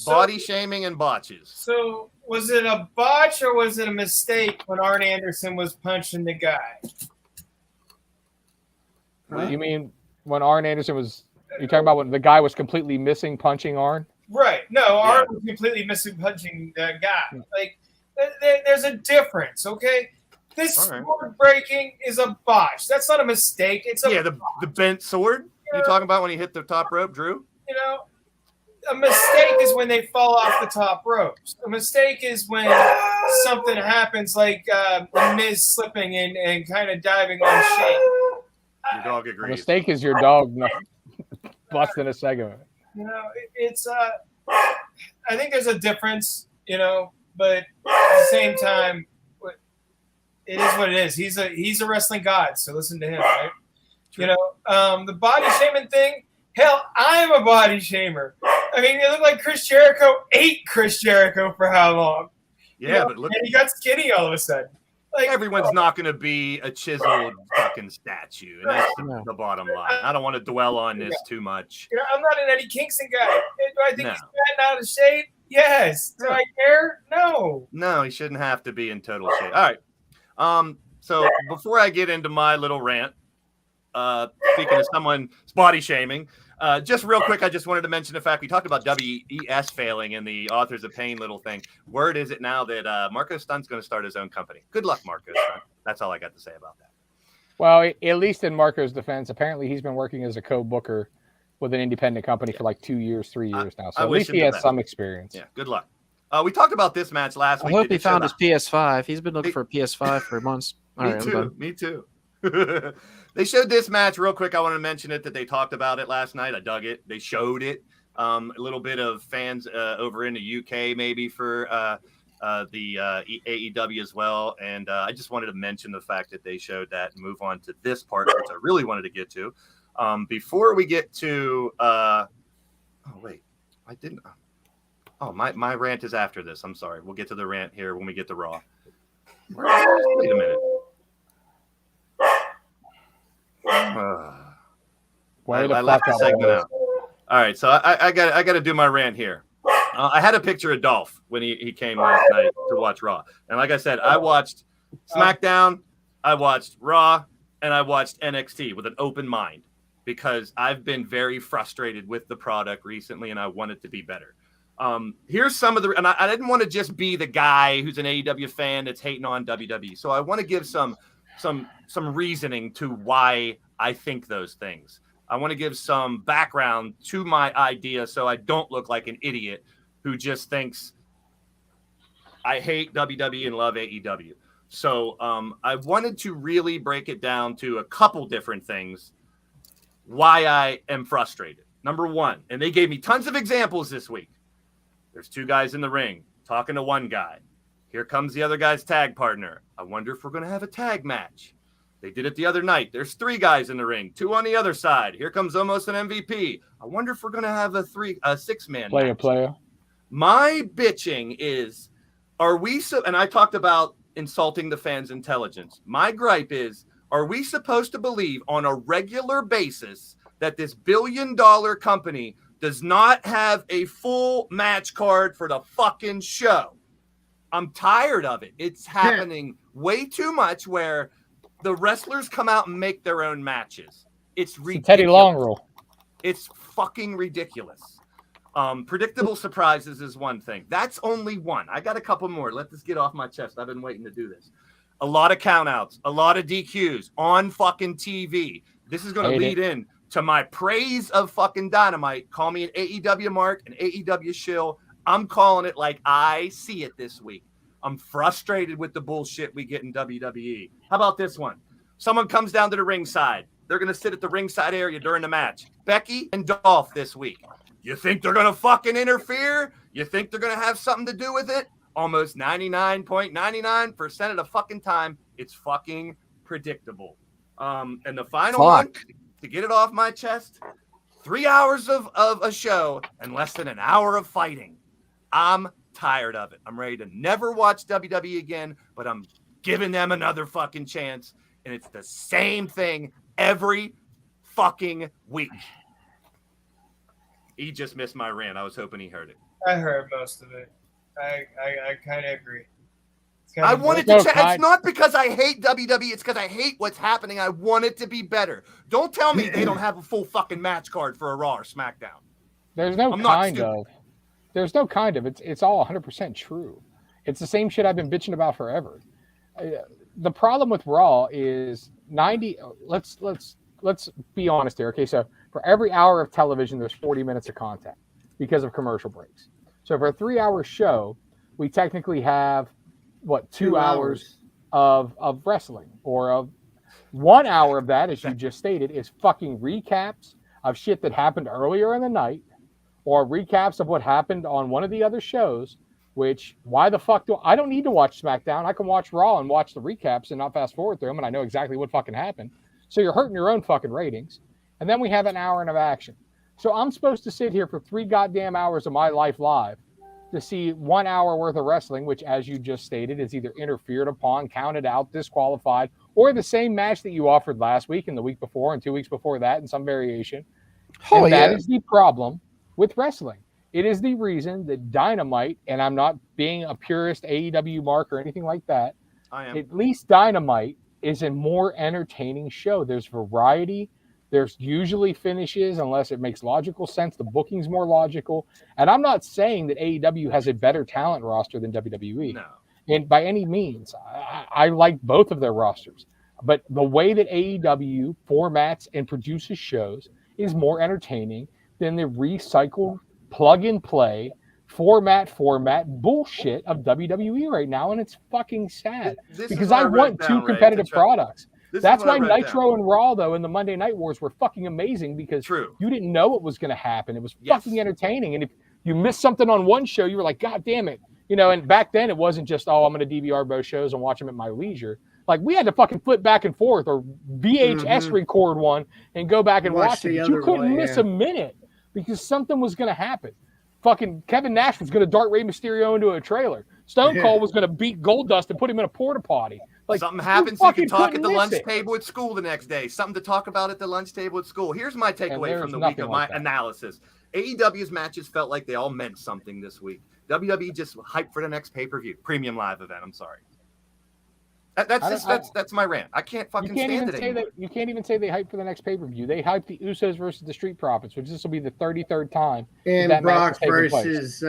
Body shaming and botches. So was it a botch or was it a mistake when Arn Anderson was punching the guy? Huh? You mean when Arn Anderson was, you talking about when the guy was completely missing punching Arn? Right. No, Arn was completely missing punching the guy. Like, there's a difference, okay? This sword breaking is a botch. That's not a mistake. It's the bent sword. You're talking about when he hit the top rope, Drew? You know, a mistake is when they fall off the top ropes. A mistake is when something happens like the Miz slipping and kind of diving on Shane. Your dog agrees. A mistake is your dog busting a segment. You know, it's I think there's a difference, you know, but at the same time, it is what it is. He's a wrestling god, so listen to him, right? True. You know, the body shaming thing, hell, I'm a body shamer. I mean, it looked like Chris Jericho ate Chris Jericho for how long? Yeah, but look, and he got skinny all of a sudden. Like, everyone's not going to be a chiseled fucking statue, and that's the bottom line. I don't want to dwell on this too much. You know, I'm not an Eddie Kingston guy. Do I think he's fat and out of shape? Yes. Do I care? No. No, he shouldn't have to be in total shape. All right. So before I get into my little rant, speaking of someone's body shaming, just real quick, I just wanted to mention the fact we talked about WES failing in the Authors of Pain little thing. Word is it now that Marco Stunt's going to start his own company. Good luck, Marco Stunt. That's all I got to say about that. Well, at least in Marco's defense, apparently he's been working as a co-booker with an independent company for like 2 years, 3 years now. So at least he has some experience. Yeah, good luck. We talked about this match last week. I hope he found his PS5. He's been looking for a PS5 for months. Me too. They showed this match real quick. I want to mention it that they talked about it last night. I dug it. They showed it. A little bit of fans over in the UK maybe for AEW as well. And I just wanted to mention the fact that they showed that and move on to this part, which I really wanted to get to. Before we get to, oh, wait, I didn't. Oh, my rant is after this. I'm sorry. We'll get to the rant here when we get to Raw. Wait a minute. I left the segment out. All right, so I got to do my rant here. I had a picture of Dolph when he came last night to watch Raw, and like I said, I watched SmackDown, I watched Raw, and I watched NXT with an open mind because I've been very frustrated with the product recently, and I want it to be better. Here's some of the, and I didn't want to just be the guy who's an AEW fan that's hating on WWE, so I want to give some reasoning to why I think those things. I want to give some background to my idea so I don't look like an idiot who just thinks I hate WWE and love AEW. So I wanted to really break it down to a couple different things why I am frustrated. Number one, and they gave me tons of examples this week. There's two guys in the ring talking to one guy. Here comes the other guy's tag partner. I wonder if we're going to have a tag match. They did it the other night. There's three guys in the ring, two on the other side. Here comes almost an MVP. I wonder if we're going to have a six-man match. Player. My bitching is, are we so? And I talked about insulting the fans' intelligence. My gripe is, are we supposed to believe on a regular basis that this billion-dollar company does not have a full match card for the fucking show? I'm tired of it. It's happening way too much where the wrestlers come out and make their own matches. It's ridiculous. Teddy Long rule. It's fucking ridiculous. Predictable surprises is one thing. That's only one. I got a couple more. Let this get off my chest. I've been waiting to do this. A lot of countouts, a lot of DQs on fucking TV. This is going to lead in to my praise of fucking Dynamite. Call me an AEW mark, an AEW shill. I'm calling it like I see it this week. I'm frustrated with the bullshit we get in WWE. How about this one? Someone comes down to the ringside. They're going to sit at the ringside area during the match. Becky and Dolph this week. You think they're going to fucking interfere? You think they're going to have something to do with it? Almost 99.99% of the fucking time, it's fucking predictable. And the final one, to get it off my chest, 3 hours of a show and less than an hour of fighting. I'm tired of it. I'm ready to never watch WWE again, but I'm giving them another fucking chance. And it's the same thing every fucking week. He just missed my rant. I was hoping he heard it. I heard most of it. I kind of agree. I wanted to It's not because I hate WWE. It's because I hate what's happening. I want it to be better. Don't tell me they don't have a full fucking match card for a Raw or SmackDown. There's no kind of. There's no kind of. It's all 100% true. It's the same shit I've been bitching about forever. The problem with Raw is 90. Let's be honest here. Okay, so for every hour of television, there's 40 minutes of content because of commercial breaks. So for a 3-hour show, we technically have 2 hours of wrestling, or of 1 hour of that, as you just stated, is fucking recaps of shit that happened earlier in the night, or recaps of what happened on one of the other shows. Which, why the fuck I don't need to watch SmackDown. I can watch Raw and watch the recaps and not fast forward through them, and I know exactly what fucking happened. So you're hurting your own fucking ratings. And then we have an hour of action. So I'm supposed to sit here for 3 goddamn hours of my life live to see 1 hour worth of wrestling, which, as you just stated, is either interfered upon, counted out, disqualified, or the same match that you offered last week and the week before and 2 weeks before that in some variation. And that is the problem with wrestling. It is the reason that Dynamite, and I'm not being a purist AEW mark or anything like that, I am. At least Dynamite is a more entertaining show. There's variety. There's usually finishes, unless it makes logical sense. The booking's more logical. And I'm not saying that AEW has a better talent roster than WWE. No. And by any means, I like both of their rosters. But the way that AEW formats and produces shows is more entertaining than the recycled plug-and-play format bullshit of WWE right now. And it's fucking sad. Because I want two competitive products. That's why Nitro and Raw, though, and the Monday Night Wars were fucking amazing, because you didn't know what was going to happen. It was fucking entertaining. And if you missed something on one show, you were like, God damn it. And back then it wasn't just, I'm going to DVR both shows and watch them at my leisure. Like, we had to fucking flip back and forth or VHS record one and go back and watch it. But you couldn't miss a minute because something was going to happen. Fucking Kevin Nash was going to dart Rey Mysterio into a trailer. Stone Cold was going to beat Goldust and put him in a porta potty. Like, something happens, you can talk at the lunch table at school the next day. Something to talk about at the lunch table at school. Here's my takeaway from the week of my analysis. AEW's matches felt like they all meant something this week. WWE just hyped for the next pay-per-view. Premium live event, I'm sorry. That's my rant. I can't fucking stand it anymore. You can't even say they hyped for the next pay-per-view. They hyped the Usos versus the Street Profits, which this will be the 33rd time. And that Brock versus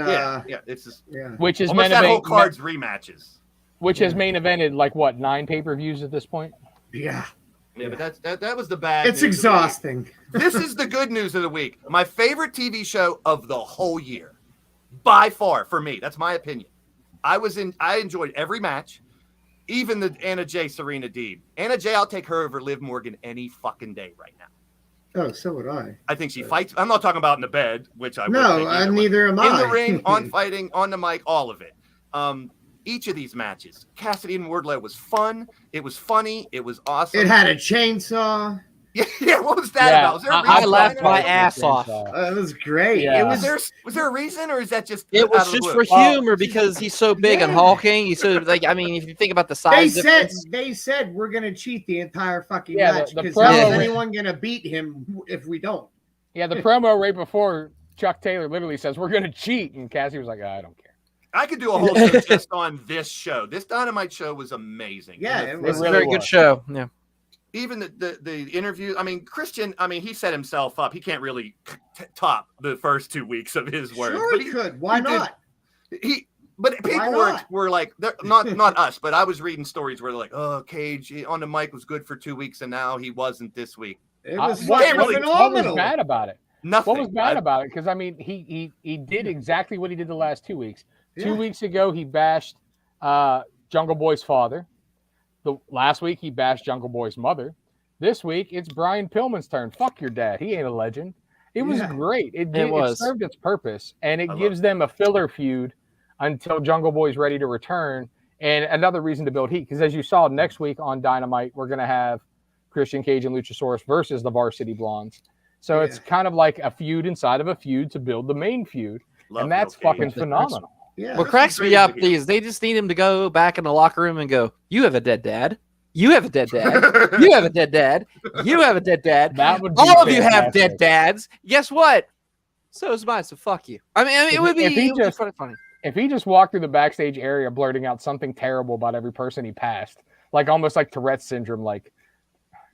which is almost that whole card's rematches. Which has main evented like what, 9 pay-per-views at this point? Yeah. Yeah, but that was the bad. It's exhausting. This is the good news of the week. My favorite TV show of the whole year, by far, for me. That's my opinion. I enjoyed every match. Even the Anna Jay, Serena Deeb. Anna Jay, I'll take her over Liv Morgan any fucking day right now. Oh, so would I. I think she fights. I'm not talking about in the bed, which I would. No, neither am I. In the ring, on fighting, on the mic, all of it. Each of these matches, Cassidy and Wardlow was fun. It was funny. It was awesome. It had a chainsaw. Yeah, what was that about? Was there a reason I laughed my ass off. It was great. Yeah. Was there a reason, or is that just? It was just for humor because he's so big and hulking. He's so if you think about the size. They said we're gonna cheat the entire fucking Yeah, match the because promo- how's anyone gonna beat him if we don't? Yeah, the promo right before Chuck Taylor literally says we're gonna cheat, and Cassie was like, I don't care. I could do a whole show just on this show. This Dynamite show was amazing. Yeah, it was a very good show. Yeah. Even the interview, Christian, he set himself up. He can't really top the first 2 weeks of his work. Sure, he could. Why not? But people were like, not us, but I was reading stories where they're like, oh, Cage on the mic was good for 2 weeks, and now he wasn't this week. It was what phenomenal. was bad about it? Nothing. What was bad about it? Because he did exactly what he did the last 2 weeks. 2 weeks ago, he bashed Jungle Boy's father. The last week he bashed Jungle Boy's mother. This week it's Brian Pillman's turn. Fuck your dad. He ain't a legend. It was great. It served its purpose, and it gives them a filler feud until Jungle Boy's ready to return, and another reason to build heat. Because as you saw next week on Dynamite, we're gonna have Christian Cage and Luchasaurus versus the Varsity Blondes. So it's kind of like a feud inside of a feud to build the main feud, and that's fucking phenomenal. Yeah. What cracks me up is they just need him to go back in the locker room and go, you have a dead dad. You have a dead dad. You have a dead dad. You have a dead dad. That would be all of you have fantastic. dead dads. Guess what? So is mine. So fuck you. It would be funny. If he just walked through the backstage area blurting out something terrible about every person he passed, like almost like Tourette's syndrome, like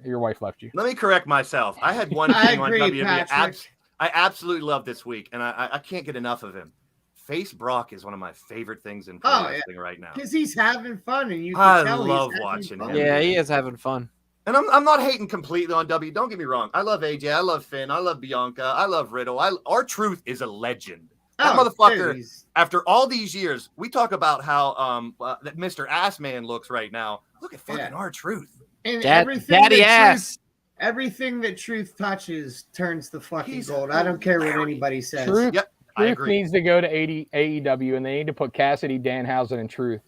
your wife left you. Let me correct myself. I had one thing on WWE. Patrick. I absolutely love this week, and I can't get enough of him. Face Brock is one of my favorite things in pro wrestling right now. Because he's having fun, and you can tell love he's watching fun. him. Yeah, he is having fun. And I'm not hating completely on W. Don't get me wrong. I love AJ. I love Finn. I love Bianca. I love Riddle. R-Truth is a legend. That motherfucker, dude, after all these years, we talk about how that Mr. Assman looks right now. Look at fucking R-Truth. And Daddy ass. Everything that Truth touches turns the fucking gold. I don't care what anybody says. Truth, Yep. I Truth agree. needs to go to AEW, and they need to put Cassidy, Danhausen, and Truth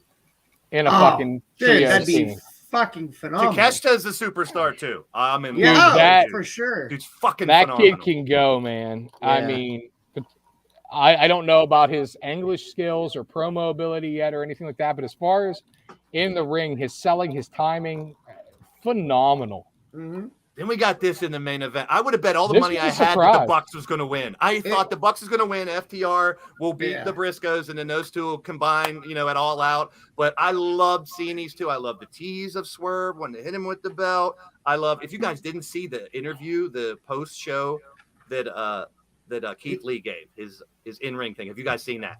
in a fucking trio Dude, that'd be scene. fucking phenomenal. Takeshita's a superstar too. I'm in Yeah, love with that for sure. dude's fucking That phenomenal. kid can go, man. Yeah. I mean, I don't know about his English skills or promo ability yet or anything like that, but as far as in the ring, his selling, his timing, phenomenal. Mm-hmm. Then we got this in the main event. I would have bet all the This money was I a had that surprise. the Bucks was going to win. I thought the Bucks was going to win. FTR will beat the Briscoes, and then those two will combine, at All Out. But I loved seeing these two. I love the tease of Swerve when they hit him with the belt. I love. If you guys didn't see the interview, the post show that Keith Lee gave his in-ring thing. Have you guys seen that?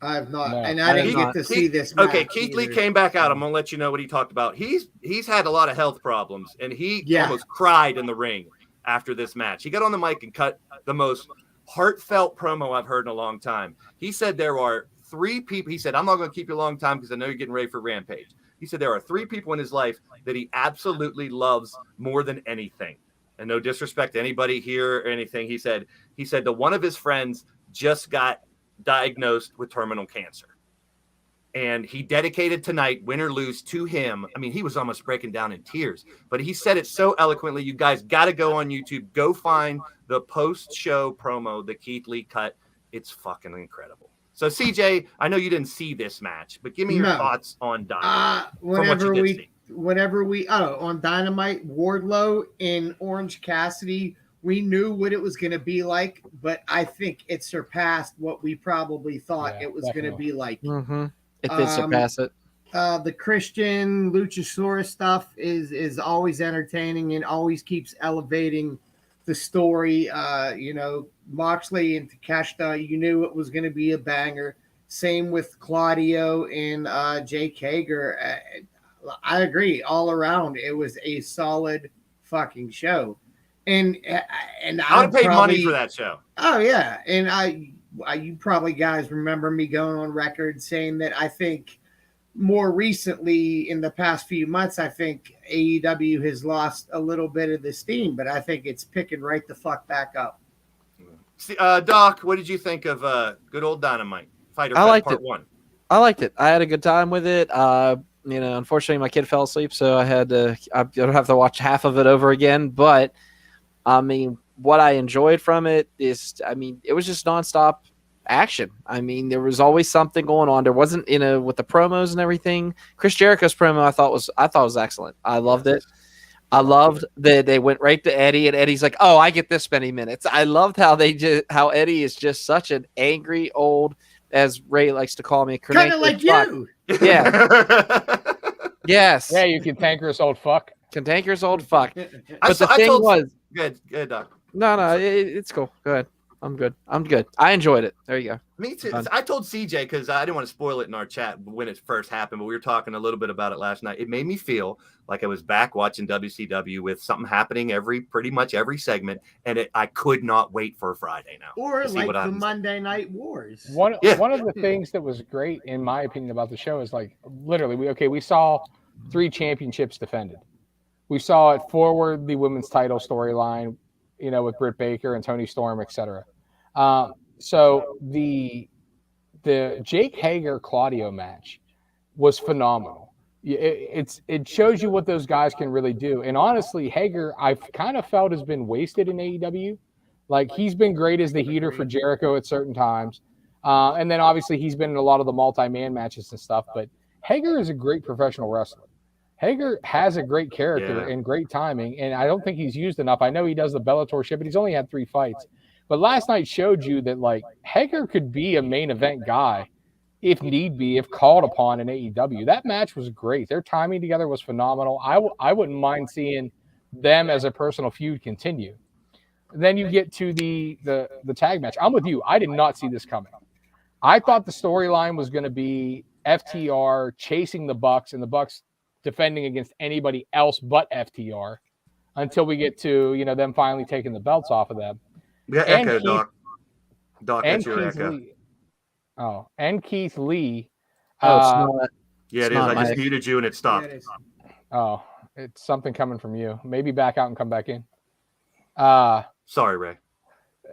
I have not, No, and I didn't get to see this. Okay, match Keith either. Lee came back out. I'm gonna let you know what he talked about. He's had a lot of health problems, and he Yeah. almost cried in the ring after this match. He got on the mic and cut the most heartfelt promo I've heard in a long time. He said there are 3 people. He said, I'm not going to keep you a long time because I know you're getting ready for Rampage. He said there are 3 people in his life that he absolutely loves more than anything. And no disrespect to anybody here or anything. He said that one of his friends just got diagnosed with terminal cancer. And he dedicated tonight, win or lose, to him. I mean, he was almost breaking down in tears, but he said it so eloquently. You guys got to go on YouTube. Go find the post-show promo that Keith Lee cut. It's fucking incredible. So, CJ, I know you didn't see this match, but give me your thoughts on Dynamite. Whenever we on Dynamite, Wardlow in Orange Cassidy, we knew what it was going to be like, but I think it surpassed what we probably thought it was going to be like. Mm-hmm. It did surpass it. The Christian Luchasaurus stuff is always entertaining and always keeps elevating the story. Moxley and Takeshita, you knew it was going to be a banger. Same with Claudio and Jake Hager. I agree. All around, it was a solid fucking show. And I would pay money for that show. Oh yeah, and you probably guys remember me going on record saying that I think more recently in the past few months, I think AEW has lost a little bit of the steam, but I think it's picking right the fuck back up. Doc, what did you think of good old Dynamite Fighter Part 1? I liked it. I had a good time with it. Unfortunately, my kid fell asleep, so I don't have to watch half of it over again. But I mean, what I enjoyed from it is, it was just nonstop action. I mean, there was always something going on. There wasn't, with the promos and everything. Chris Jericho's promo, I thought was excellent. I loved it. I loved that they went right to Eddie, and Eddie's like, "Oh, I get this many minutes." I loved how Eddie is just such an angry old, as Ray likes to call me, kind of like fuck. You. Yeah. Yes. Yeah, you cantankerous old fuck. Cantankerous old fuck. But Good, Doc. No, it's cool. Go ahead. I'm good. I enjoyed it. There you go. Me too. I told CJ because I didn't want to spoil it in our chat when it first happened, but we were talking a little bit about it last night. It made me feel like I was back watching WCW with something happening pretty much every segment, and I could not wait for Friday now. Or like the Monday Night Wars. One of the things that was great, in my opinion, about the show is like literally we saw 3 championships defended. We saw it forward the women's title storyline, with Britt Baker and Toni Storm, etc. So the Jake Hager Claudio match was phenomenal. It shows you what those guys can really do. And honestly, Hager, I've kind of felt has been wasted in AEW. Like, he's been great as the heater for Jericho at certain times. And then obviously he's been in a lot of the multi-man matches and stuff, but Hager is a great professional wrestler. Hager has a great character and great timing, and I don't think he's used enough. I know he does the Bellator shit, but he's only had 3 fights. But last night showed you that, like, Hager could be a main event guy if need be, if called upon in AEW. That match was great. Their timing together was phenomenal. I wouldn't mind seeing them as a personal feud continue. Then you get to the tag match. I'm with you. I did not see this coming. I thought the storyline was going to be FTR chasing the Bucks and the Bucks defending against anybody else but FTR until we get to, them finally taking the belts off of them. Yeah, Echo, Doc. Doc, that's your Echo. Lee. Oh, and Keith Lee. It's not. Yeah, it is. I just muted you and it stopped. Yeah, it's something coming from you. Maybe back out and come back in. Sorry, Ray.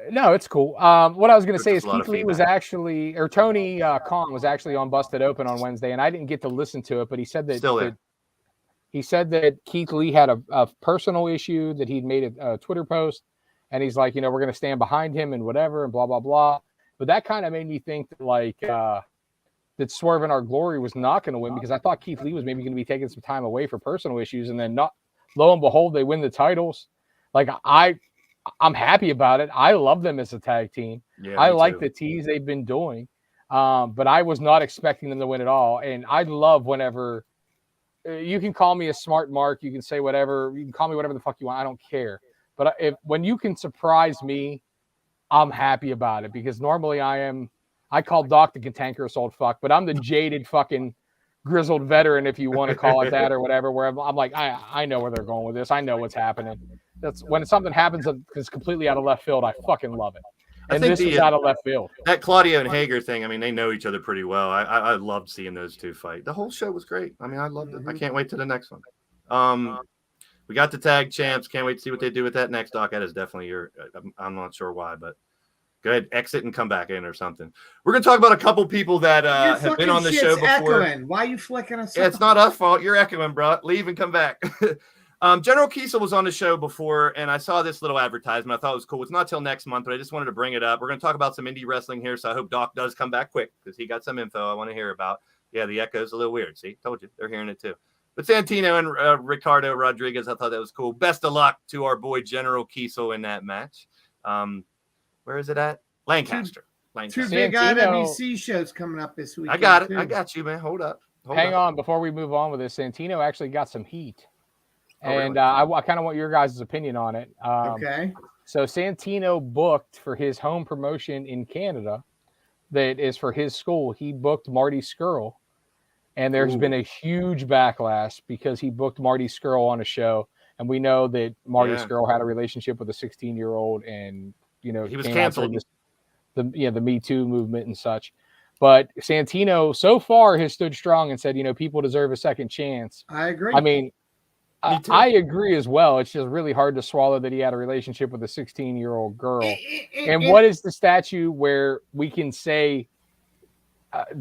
No, it's cool. What I was going to say is Keith Lee was actually, or Tony Khan was actually on Busted Open on Wednesday, and I didn't get to listen to it, but he said that he said that Keith Lee had a personal issue, that he'd made a Twitter post, and he's like, we're going to stand behind him and whatever, and blah, blah, blah. But that kind of made me think that, like, that Swerve in Our Glory was not going to win, because I thought Keith Lee was maybe going to be taking some time away for personal issues, and then lo and behold, they win the titles. Like, I'm happy about it. I love them as a tag team. Yeah, I like the tease they've been doing, but I was not expecting them to win at all. And I love whenever you can call me a smart mark, you can say whatever, you can call me whatever the fuck you want. I don't care. But when you can surprise me, I'm happy about it, because normally I call Doc the cantankerous old fuck, but I'm the jaded fucking grizzled veteran, if you want to call it that or whatever, where I'm like, I know where they're going with this. I know what's happening. That's when something happens that's completely out of left field, I fucking love it. And this is out of left field. That Claudio and Hager thing, I mean, they know each other pretty well. I loved seeing those two fight. The whole show was great. I mean, I loved it. I can't wait to the next one. We got the tag champs. Can't wait to see what they do with that next, Doc. That is definitely I'm not sure why, but Go ahead, exit and come back in or something. We're going to talk about a couple people that have been on the show before. Echoing. Why are you flicking us? Yeah, it's not our fault. You're echoing, bro. Leave and come back. General Kiesel was on the show before, and I saw this little advertisement. I thought it was cool. It's not till next month, but I just wanted to bring it up. We're going to talk about some indie wrestling here, so I hope Doc does come back quick because he got some info I want to hear about. Yeah, the echo's a little weird. See, told you. They're hearing it too. But Santino and Ricardo Rodriguez, I thought that was cool. Best of luck to our boy General Kiesel in that match. Where is it at? Lancaster. Two big IWC shows coming up this week. I got it. I got you, man. Hold up. Hang on. Before we move on with this, Santino actually got some heat. And really? I kind of want your guys' opinion on it. Okay. So Santino booked for his home promotion in Canada that is for his school. He booked Marty Scurll. And there's been a huge backlash because he booked Marty Scurll on a show. And we know that Marty Scurll had a relationship with a 16-year-old and, you know, he was canceled. The Me Too movement and such. But Santino so far has stood strong and said, you know, people deserve a second chance. I agree. I mean, I agree as well. It's just really hard to swallow that he had a relationship with a 16-year-old girl. And what is the statute where we can say,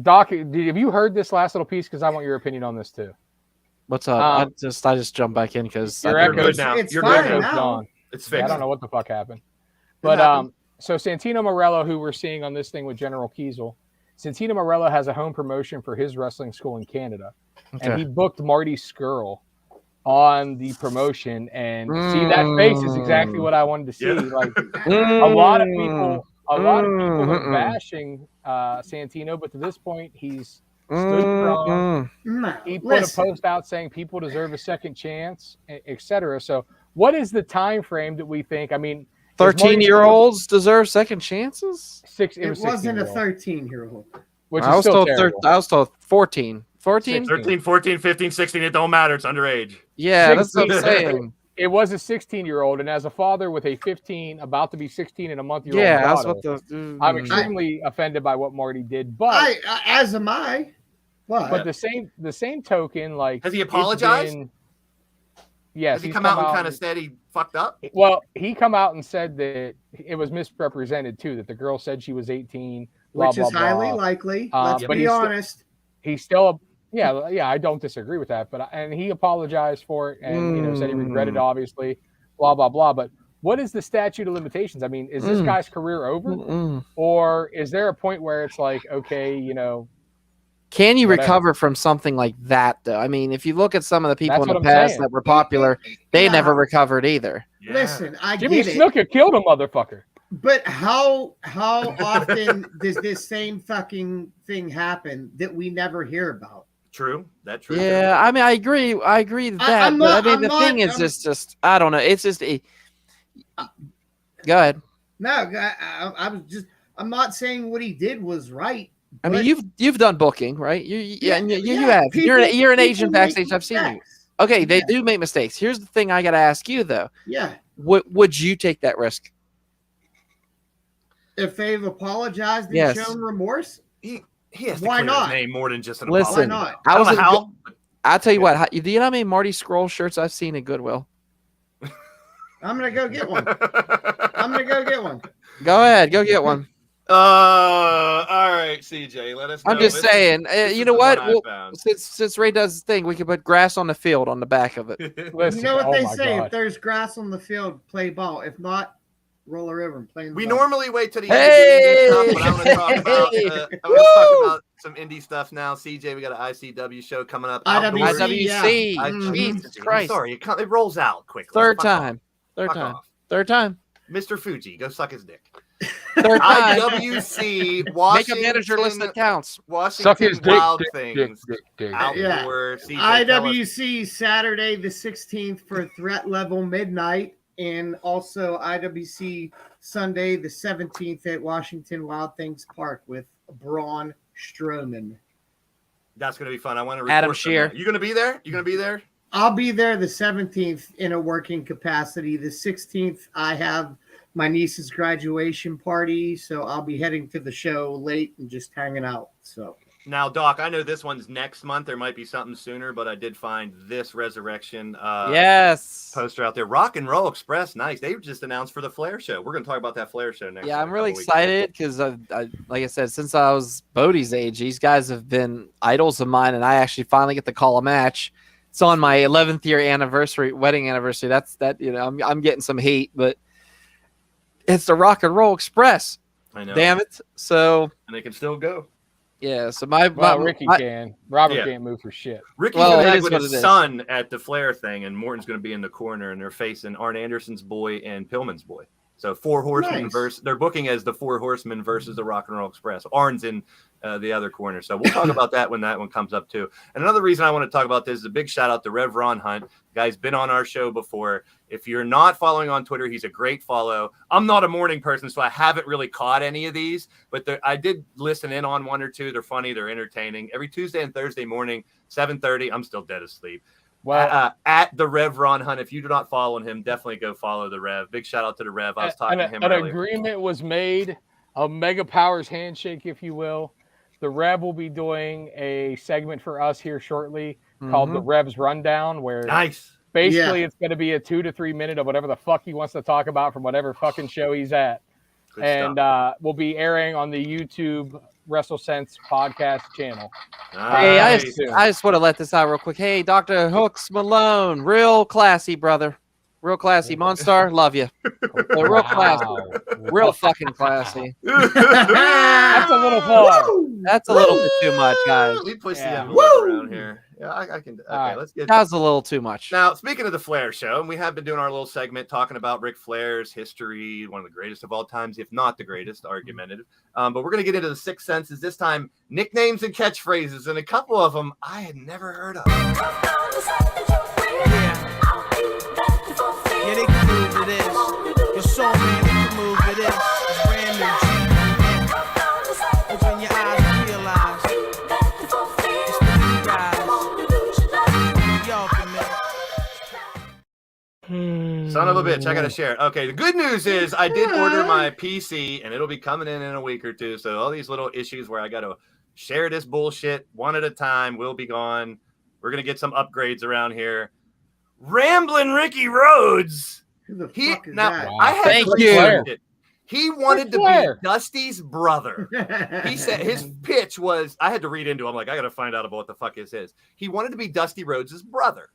Doc, have you heard this last little piece? Because I want your opinion on this too. What's up? I just jumped back in because you're good now. It's you're fine good now. It's fixed. I don't know what the fuck happened. But so Santino Marella, who we're seeing on this thing with General Kiesel, Santino Marella has a home promotion for his wrestling school in Canada. Okay. And he booked Marty Scurll on the promotion. And see, that face is exactly what I wanted to see. Like a lot of people are bashing Santino, but to this point, he's stood strong. He put a post out saying people deserve a second chance, etc. So what is the time frame that we think? I mean, 13-year-olds deserve second chances? It wasn't a 13-year-old. Which is still terrible. I was told 14. 14? 13, 14, 15, 16. It don't matter. It's underage. Yeah, that's what I'm saying. It was a 16-year-old, and as a father with a 15, about to be 16 in a month-year-old daughter, I'm extremely offended by what Marty did. But as am I. What? But the same token, like, has he apologized? Yes. Has he come out and kind of said he fucked up? Well, he come out and said that it was misrepresented too. That the girl said she was 18, which is highly likely. Let's be honest. He's still I don't disagree with that. And he apologized for it, and said he regretted it, obviously, blah blah blah. But what is the statute of limitations? I mean, is this guy's career over, or is there a point where it's like, okay, can you recover from something like that, though? I mean, if you look at some of the people in the past that were popular, they never recovered either. Yeah. Listen, Jimmy Snuka killed a motherfucker. But how often does this same fucking thing happen that we never hear about? True. That's true. Yeah, I mean, I agree with that. The thing is just I don't know. It's just go ahead. No, I'm not saying what he did was right. I mean, you've done booking, right? You have. You're an agent backstage. I've seen you. Okay, they do make mistakes. Here's the thing I got to ask you though. Yeah. Would you take that risk? If they've apologized and shown remorse, he has to why clear not? His name more than just an apology. Why not? I'll tell you what. Do you know how many Marty Scurll shirts I've seen at Goodwill? I'm gonna go get one. Go ahead, go get one. All right, CJ, let us know. I'm just saying, you know what? Since Ray does his thing, we can put grass on the field on the back of it. Listen, you know what they say? If there's grass on the field, play ball. If not, roll a river and play in the We ball. normally wait till the end of the indie stuff, but I'm going to talk about some indie stuff now. CJ, we got an ICW show coming up. IWC. Jesus Christ. Sorry, it rolls out quickly. Third time. Mr. Fuji, go suck his dick. Third time. IWC, Washington. Make a manager list that counts. Washington Wild Things. Outdoor. CJ, IWC Saturday the 16th for Threat Level Midnight, and also IWC Sunday the 17th at Washington Wild Things Park with Braun Strowman. That's going to be fun. I want to Adam Shear. You going to be there? I'll be there the 17th in a working capacity. The 16th, I have my niece's graduation party, so I'll be heading to the show late and just hanging out. So Now, Doc, I know this one's next month. There might be something sooner, but I did find this Resurrection yes poster out there. Rock and Roll Express, nice. They just announced for the Flair show. We're going to talk about that Flair show next. Yeah, I'm really excited because, like I said, since I was Bodie's age, these guys have been idols of mine, and I actually finally get to call a match. It's on my 11th year anniversary, wedding anniversary. I'm getting some hate, but it's the Rock and Roll Express. I know. Damn it! So and they can still go. Yeah, so Ricky can. Robert can't move for shit. Ricky's gonna act with his son at the Flair thing, and Morton's gonna be in the corner, and they're facing Arn Anderson's boy and Pillman's boy. So 4 Horsemen versus they're booking as the 4 Horsemen versus the Rock and Roll Express. Arn's in the other corner. So we'll talk about that when that one comes up too. And another reason I want to talk about this is a big shout out to Rev Ron Hunt. The guy's been on our show before. If you're not following on Twitter, he's a great follow. I'm not a morning person, so I haven't really caught any of these, but I did listen in on 1 or 2. They're funny. They're entertaining. Every Tuesday and Thursday morning, 7:30. I'm still dead asleep. Well, at the Rev Ron Hunt. If you do not follow him, definitely go follow the Rev. Big shout out to the Rev. I was talking to him earlier. An agreement was made, a Mega Powers handshake, if you will. The Rev will be doing a segment for us here shortly called the Rev's Rundown, where basically it's going to be a 2 to 3 minute of whatever the fuck he wants to talk about from whatever fucking show he's at. Good and we'll be airing on the YouTube WrestleSense podcast channel. Hey, I just want to let this out real quick. Hey, Dr. Hooks Malone, real classy, brother. Real classy. Monstar, love you. Real classy. Real fucking classy. That's a little far. That's a little bit too much, guys. We push the envelope around here. Yeah, I can. Okay, right. Let's get. That was a little too much. Now, speaking of the Flair show, and we have been doing our little segment talking about Ric Flair's history, one of the greatest of all times, if not the greatest, argumentative. But we're going to get into the 6 senses this time, nicknames and catchphrases, and a couple of them I had never heard of. Yeah, they can move to this. Your soul, man, they can move to this. It's brand new. Yeah. Open your eyes and realize it's the new guys. Y'all can Son of a bitch, I got to share. Okay, the good news is I did order my PC, and it'll be coming in a week or 2. So all these little issues where I got to share this bullshit one at a time will be gone. We're going to get some upgrades around here. Ramblin' Ricky Rhodes. Who the fuck is now that? I had Thank you. He wanted to be Dusty's brother. He said his pitch was, I had to read into it. I'm like, I got to find out about what the fuck is his. He wanted to be Dusty Rhodes' brother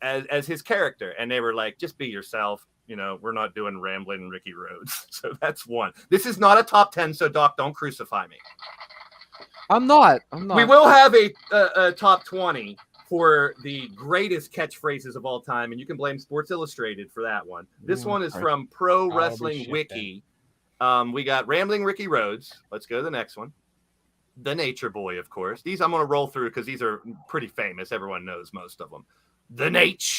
as his character. And they were like, just be yourself. You know, we're not doing Ramblin' Ricky Rhodes. So that's one. This is not a top 10. So Doc, don't crucify me. I'm not. We will have a top 20 for the greatest catchphrases of all time, and you can blame Sports Illustrated for that one. This one is from Pro Wrestling Wiki. We got Rambling Ricky Rhodes. Let's go to the next one. The Nature Boy, of course. These I'm going to roll through because these are pretty famous. Everyone knows most of them. The Nate.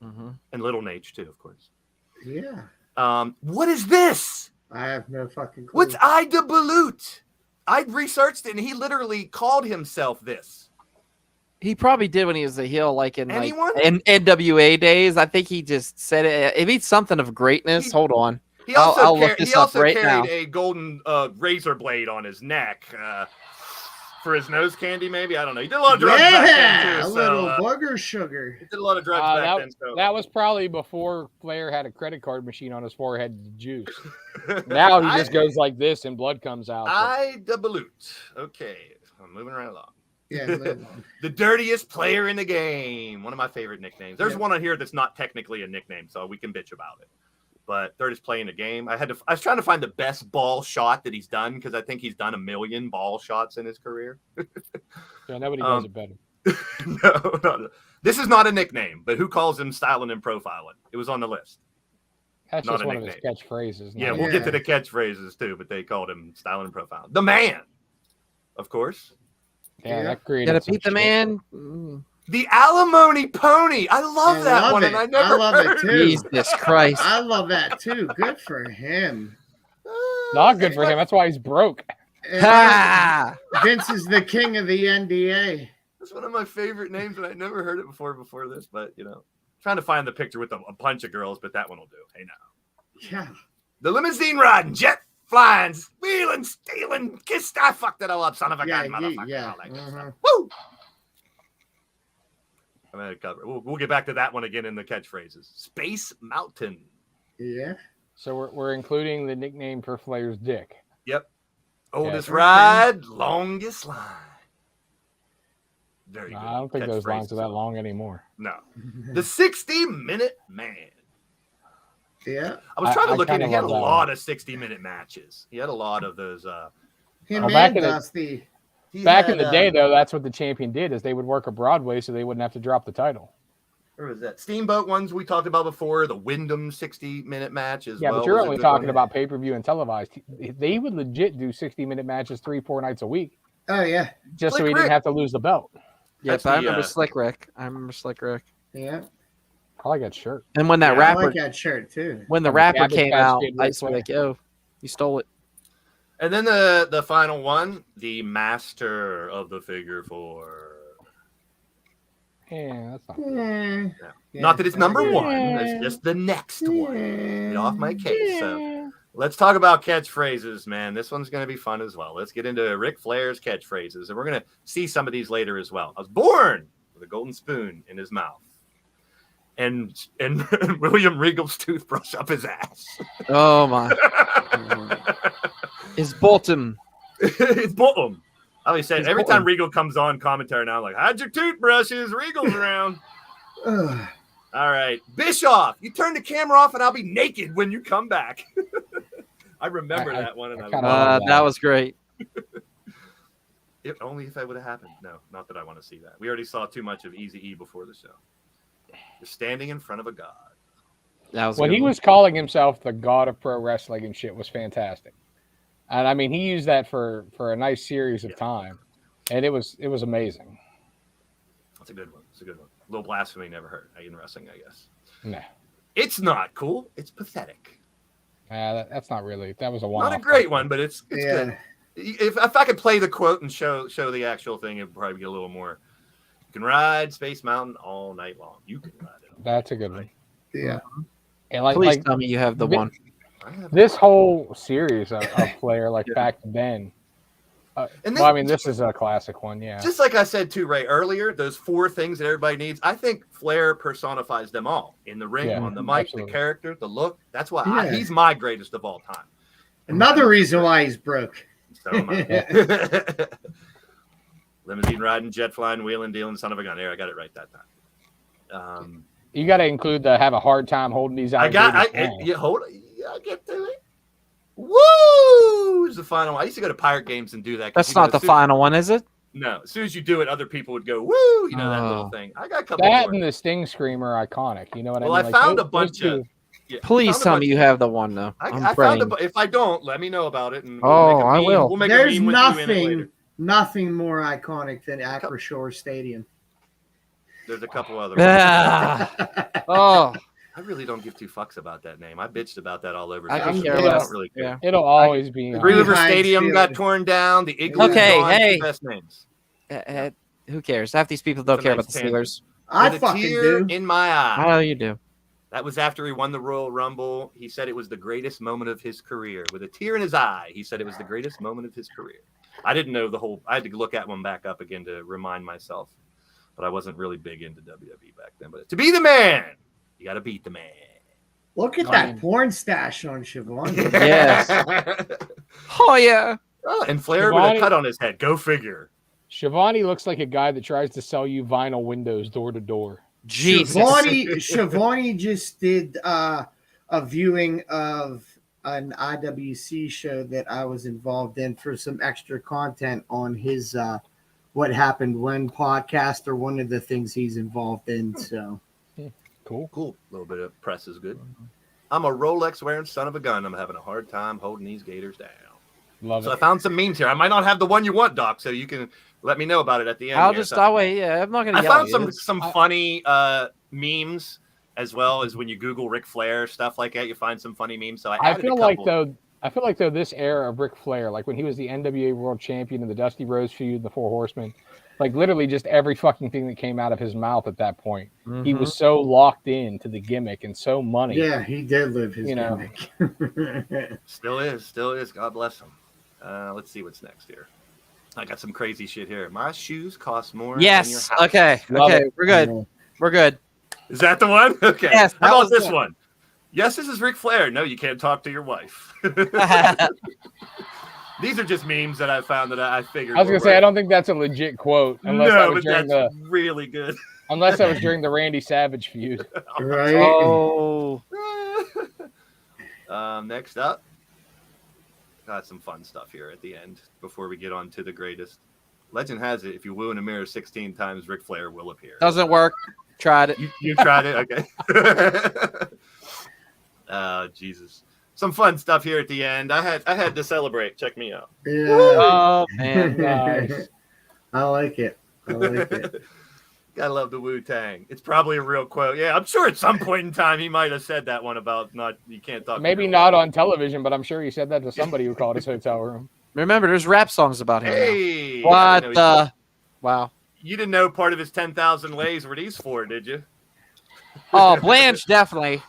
And Little Nate, too, of course. Yeah. What is this? I have no fucking clue. What's Ida Balut? I researched it, and he literally called himself this. He probably did when he was a heel, like in NWA days. I think he just said it. If he's something of greatness, hold on. He also, I'll look this up right now. carried a golden razor blade on his neck for his nose candy, maybe. I don't know. He did a lot of drugs back then, too. A little booger sugar. He did a lot of drugs back then. So. That was probably before Flair had a credit card machine on his forehead to juice. Now he just goes like this and blood comes out. Ida Balut. Okay. I'm moving right along. Yeah, the dirtiest player in the game. One of my favorite nicknames. There's one on here that's not technically a nickname, so we can bitch about it. But dirtiest play in the game. I was trying to find the best ball shot that he's done because I think he's done 1 million ball shots in his career. Yeah, nobody does it better. No. This is not a nickname, but who calls him styling and profiling? It was on the list. That's not just a one nickname. of his catchphrases. Yeah, we'll get to the catchphrases too, but they called him styling and profiling. The Man, of course. Yeah, that created. Gotta beat the man. The Alimony Pony. I love that one, and I never heard it too. Jesus Christ. I love that too. Good for him. Not good for him. That's why he's broke. Vince is the king of the NDA. That's one of my favorite names, and I never heard it before this. But trying to find the picture with a bunch of girls, but that one will do. Hey now. Yeah. The Limousine Riding Jet flying, wheeling, stealing, kiss. I fucked it all up, son of a gun, motherfucker. yeah. All that good stuff. Woo! I'm gonna cover. We'll get back to that one again in the catchphrases. Space Mountain. Yeah. So we're including the nickname for Flair's dick. Yep. Oldest Yeah. ride, longest line. Very good. I don't think those lines are that long anymore. No. The 60-minute man. Yeah. I was trying to I look in. kinda He had a love that lot of 60-minute matches. He had a lot of those. Him back and in the- Dusty. Back in the day, though, that's what the champion did, is they would work a Broadway so they wouldn't have to drop the title. Where was that? Steamboat ones we talked about before. The Wyndham 60-minute match as Yeah, well. but you're was a only good talking one. about pay-per-view and televised. They would legit do 60-minute matches 3-4 nights a week Oh yeah. just so Slick he didn't Rick. have to lose the belt. Yes, That's I the, remember uh, Slick Rick. Yeah. I like that shirt. And when that Yeah, I rapper, like that shirt too. when the And the rapper Cabbage came Patch out, Kid I Ric was like, Flair. "Yo, you stole it." And then the final one, the master of the figure four. Yeah, that's not. Yeah. Not that it's number Yeah. one. It's just the next one. Get off my case. So let's talk about catchphrases, man. This one's going to be fun as well. Let's get into Ric Flair's catchphrases, and we're going to see some of these later as well. I was born with a golden spoon in his mouth, and William Regal's toothbrush up his ass. Oh my! It's Bolton. It's bottom. I always said It's every time Bolton. Regal comes on commentary now, I'm like, hide your toothbrushes. Regal's around. Ugh. All right, Bischoff, you turn the camera off and I'll be naked when you come back. I remember I that one, and I kinda love love That was great. it. Only if that would have happened. No, not that I want to see that. We already saw too much of Eazy-E before the show. You're standing in front of a god. That was When a good he one. was calling himself the god of pro wrestling and shit was fantastic. And I mean, he used that for a nice series of time, and it was amazing. That's a good one. It's a good one. A little blasphemy never hurt in wrestling, I guess. Nah, It's not cool. It's pathetic. that's not really. That was a one. Not a great one, but it's Yeah. good. If I could play the quote and show the actual thing, it'd probably get a little more. You can ride Space Mountain all night long. You can ride it. That's a good one. Yeah. And like, Please like tell me you have the Bi- one. I have- this whole series of Flair, like back then. And Well, I mean, this is a classic one, yeah. just like I said too, Ray, earlier, those four things that everybody needs. I think Flair personifies them all in the ring, Yeah, on the mic, absolutely. the character, the look. That's why Yeah. he's my greatest of all time. Another reason why he's broke. So am I. Limousine riding, jet flying, wheeling, dealing, son of a gun. There, I got it right that time. You got to include the have a hard time holding these out. Hold it. Yeah, I get to it. Woo! Is the final one. I used to go to pirate games and do that. 'cause, That's you know, not the as soon- final one, is it? No, as soon as you do it, other people would go, woo! You know, that little Oh. thing. I got a couple That more. and the Sting Screamer iconic. You know what Well, I I mean? found those- a bunch those of. two- Yeah, Please found a tell bunch- me you have the one though. I I'm found praying. if I don't, let me know about it, and Oh, make a I meme. will. We'll make There's a meme with you in it later. nothing more iconic than Acrisure Stadium. There's a couple other. Ah. Oh, I really don't give two fucks about that name. I bitched about that all over. I social can media. care I less. don't really care. Yeah. It'll always be. The Green River Behind Stadium Field. got torn down. The Igloo. Okay, gone. hey. Best names. Who cares? Half these people don't It's a care nice about the tangent. Steelers. I With a fucking tear do. in my eye. I know you do. That was after he won the Royal Rumble. He said it was the greatest moment of his career. With a tear in his eye, he said it was the greatest moment of his career. I didn't know the whole. I had to look at one back up again to remind myself. But I wasn't really big into WWE back then. But to be the man, you got to beat the man. Look at that porn stash on Siobhan. Yes. Oh yeah. Oh, and Flair with a Giovanni- cut on his head. Go figure. Shivani looks like a guy that tries to sell you vinyl windows door to door. Jesus. Siobhan just did a viewing of an IWC show that I was involved in for some extra content on his What Happened When podcast, or one of the things he's involved in. So Cool. Cool. A little bit of press is good. I'm a Rolex wearing son of a gun. I'm having a hard time holding these gators down. Love So I it. found some memes here. I might not have the one you want, Doc, so you can let me know about it at the end. I'll here. just. So- I'll wait. Yeah, I'm not gonna I yell. found at you. some funny memes as well as when you Google Ric Flair stuff like that. You find some funny memes. So I I added a feel like couple. though I feel like though this era of Ric Flair, like when he was the NWA World Champion in the Dusty Rhodes feud, the Four Horsemen, like literally just every fucking thing that came out of his mouth at that point, he was so locked in to the gimmick and so money. Yeah, he did live his gimmick. Still is. God bless him. Let's see what's next here. I got some crazy shit here. My shoes cost more. Than your Yes. house. Okay. We're good. We're good. Is that the one? Okay. Yes, that How was about this it. one? Yes, this is Ric Flair. No, you can't talk to your wife. These are just memes that I found that I figured. I was gonna say I don't think that's a legit quote unless that was during that's really good. unless that was during the Randy Savage feud. Right? Oh. Next up, got some fun stuff here at the end before we get on to the greatest. Legend has it, if you woo in a mirror 16 times, Ric Flair will appear. Doesn't work. Tried it. You tried it? Okay. Jesus. Some fun stuff here at the end. I had to celebrate. Check me out. Yeah. Oh man. Nice. I like it. Gotta love the Wu-Tang. It's probably a real quote. Yeah, I'm sure at some point in time he might have said that one about you can't talk. Maybe not on television, but I'm sure he said that to somebody who called his hotel room. Remember, there's rap songs about him. Hey. Now. What the? Wow. You didn't know part of his 10,000 lays were these for, did you? Oh, Blanche definitely.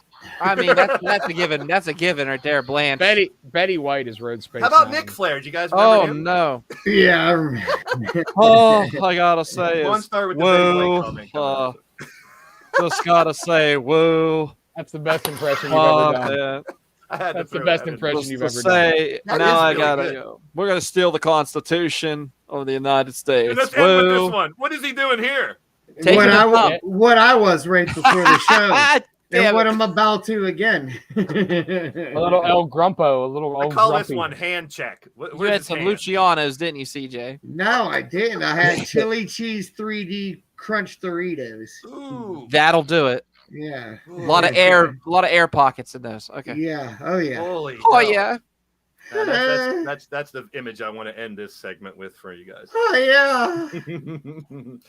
I mean, that's a given. That's a given right there, Blanche. Betty White is Road Space. How about Mountain. Nick Flair? Did you guys remember Oh him? no. Yeah, I remember. Oh, I gotta say One is star with the Betty White comment. just gotta say, woo. That's the best impression you've ever done. Man. I had to That's the throw best that in. impression Just you've to ever done. say, That now is I really gotta good. go. We're gonna steal the Constitution of the United States. Let's end with Woo. this one. What is he doing here? Taking what it up. what I was right before the show. Damn And what it. I'm about to again. A little El Grumpo, a little I old call grumpy. this one hand check. You Where's had his some hand? Lucianos, didn't you, CJ? No, I didn't. I had chili cheese 3D crunch Doritos. Ooh. That'll do it. Yeah. A lot of air pockets in those. Okay. Yeah. Oh yeah. Holy Oh hell. yeah. That's the image I want to end this segment with for you guys. Oh yeah.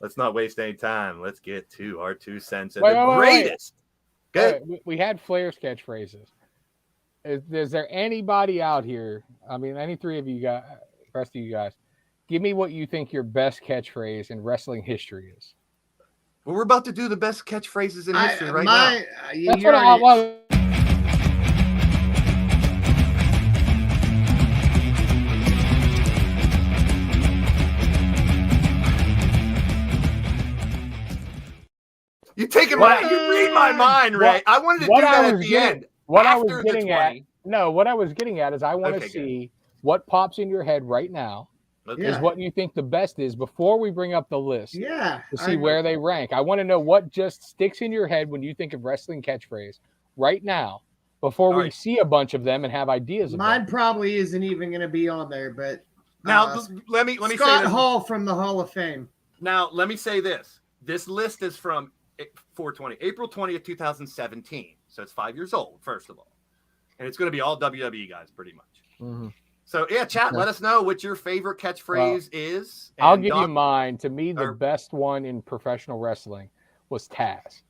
Let's not waste any time. Let's get to our 2 cents and Wait, the wait, wait. greatest. Good. We had Flair's catchphrases. Is there anybody out here? I mean, any three of you guys, rest of you guys, give me what you think your best catchphrase in wrestling history is. Well, we're about to do the best catchphrases in history right now. That's what I want. You taking you read my mind, Ray. I wanted to do that at the end. What I after was the getting 20. at, no, what I was getting at is I want to Okay, see what pops in your head right now Okay. is what you think the best is before we bring up the list Yeah. to see where they rank. I want to know what just sticks in your head when you think of wrestling catchphrase right now before we see a bunch of them and have ideas about Mine it. probably isn't even going to be on there, but Now let me say Scott this. Hall from the Hall of Fame. Now let me say this. This list is from 420, April 20th, 2017. So it's 5 years old, first of all. And it's going to be all WWE guys pretty much. Mm-hmm. So yeah, chat, let us know what your favorite catchphrase is. I'll And give you Doc- mine. To me, the best one in professional wrestling was Taz.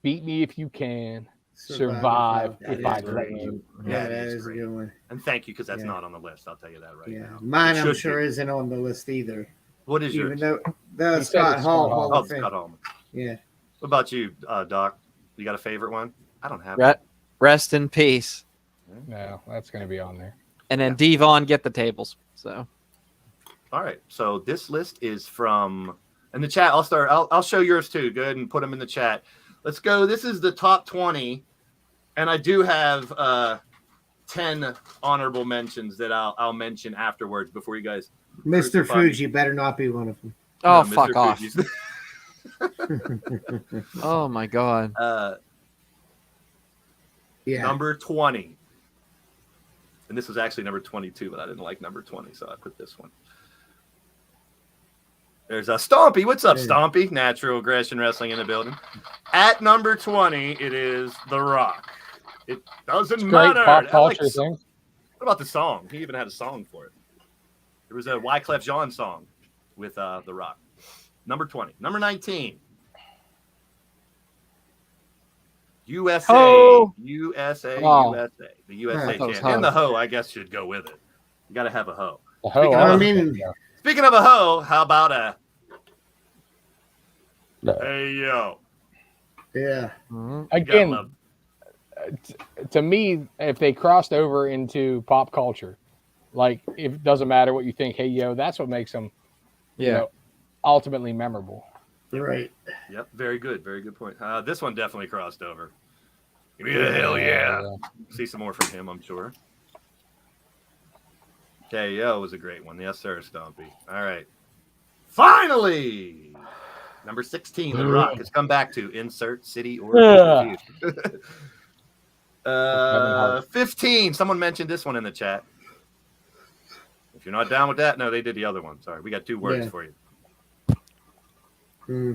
Beat me if you can. Survive if I let you. Yeah, that it is a great. good one. And thank you, because that's not on the list. I'll tell you that right now. Mine, It I'm should sure, be. isn't on the list either. What is Even yours? though that was said Scott it's Hall. Scott Hall. Hall Oh, of Fame. Scott Hall. Yeah. What about you, Doc? You got a favorite one? I don't have Rest in peace. No, that's going to be on there. And then Devon get the tables. So All right. So this list is from in the chat. I'll start. I'll show yours too. Go ahead and put them in the chat. Let's go. This is the top 20, and I do have 10 honorable mentions that I'll mention afterwards before you guys. Mr. crucify me. Fuji better not be one of them. oh No, fuck Mr. off. Fuji's- Oh my god. Yeah. Number 20. And this was actually number 22, but I didn't like number 20, so I put this one. There's a Stompy. What's up, Stompy? Natural Aggression Wrestling in the building. At number 20, it is The Rock. It doesn't Great matter. pop I like culture thing. What about the song? He even had a song for it. There was a Wyclef Jean song with The Rock. Number 20. Number 19. USA, Ho! USA, Oh. USA. The USA I thought it was champ. And ho. the ho, I guess, should go with it. You got to have a ho. The hoe, Speaking of- I I mean- Speaking of a ho, how about a No. hey yo? Yeah. Mhm. You gotta Again, love- to me, if they crossed over into pop culture, like if it doesn't matter what you think, hey yo, that's what makes them, Yeah. you know, ultimately memorable. Right. Yep, very good point. This one definitely crossed over. Give me a hell yeah. See some more from him, I'm sure. Okay, yo was a great one. Yes, sir, Stompy. All right. Finally, number 16, The Rock has come back to insert city or Yeah. 15. Someone mentioned this one in the chat. If you're not down with that, no, they did the other one. Sorry, we got 2 words Yeah. for you. We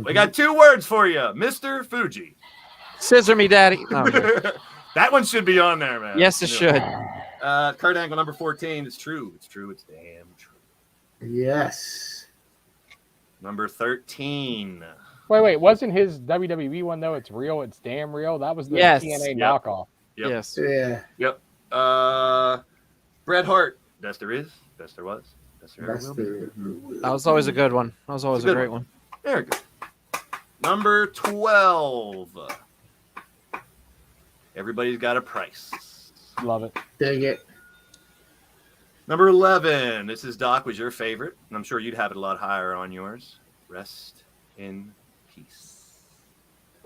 We got 2 words for you, Mr. Fuji. Scissor me, daddy. Oh, okay. That one should be on there, man. Yes, it should. Kurt Angle, number 14. It's true. It's true. It's damn true. Yes. Number 13. Wait, wasn't his WWE one though? It's real. It's damn real. That was the Yes. TNA Yep. knockoff. Yep. Yes. Yeah. Yep. Bret Hart. Best there is. Best there was. Best there ever That's will be. the. That was always a good one. That was always It's a a good great one. Very good. Number 12. Everybody's got a price. Love it. Dig it. Number 11. This is Doc, was your favorite. And I'm sure you'd have it a lot higher on yours. Rest in peace.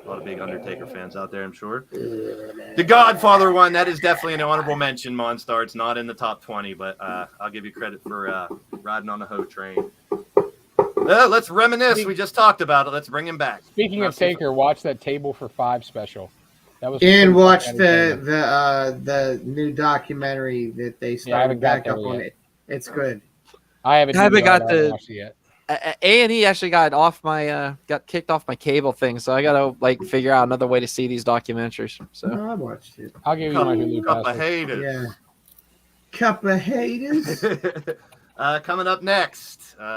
A lot of big Undertaker fans out there, I'm sure. The Godfather one, that is definitely an honorable mention, Monstar. It's not in the top 20, but I'll give you credit for riding on the hoe train. Let's reminisce. We just talked about it. Let's bring him back. Speaking of Taker, watch that Table for 5 special. That was And pretty watch fucking entertaining. the new documentary that they Yeah, I haven't started got back there up on yet. it. It's good. I haven't got haven't the- watched it yet. A&E actually got off my got kicked off my cable thing, so I gotta like figure out another way to see these documentaries. So Oh, I watched it. I'll give you my Hulu Cup of password. haters. Yeah. Cup of haters. Coming up next, your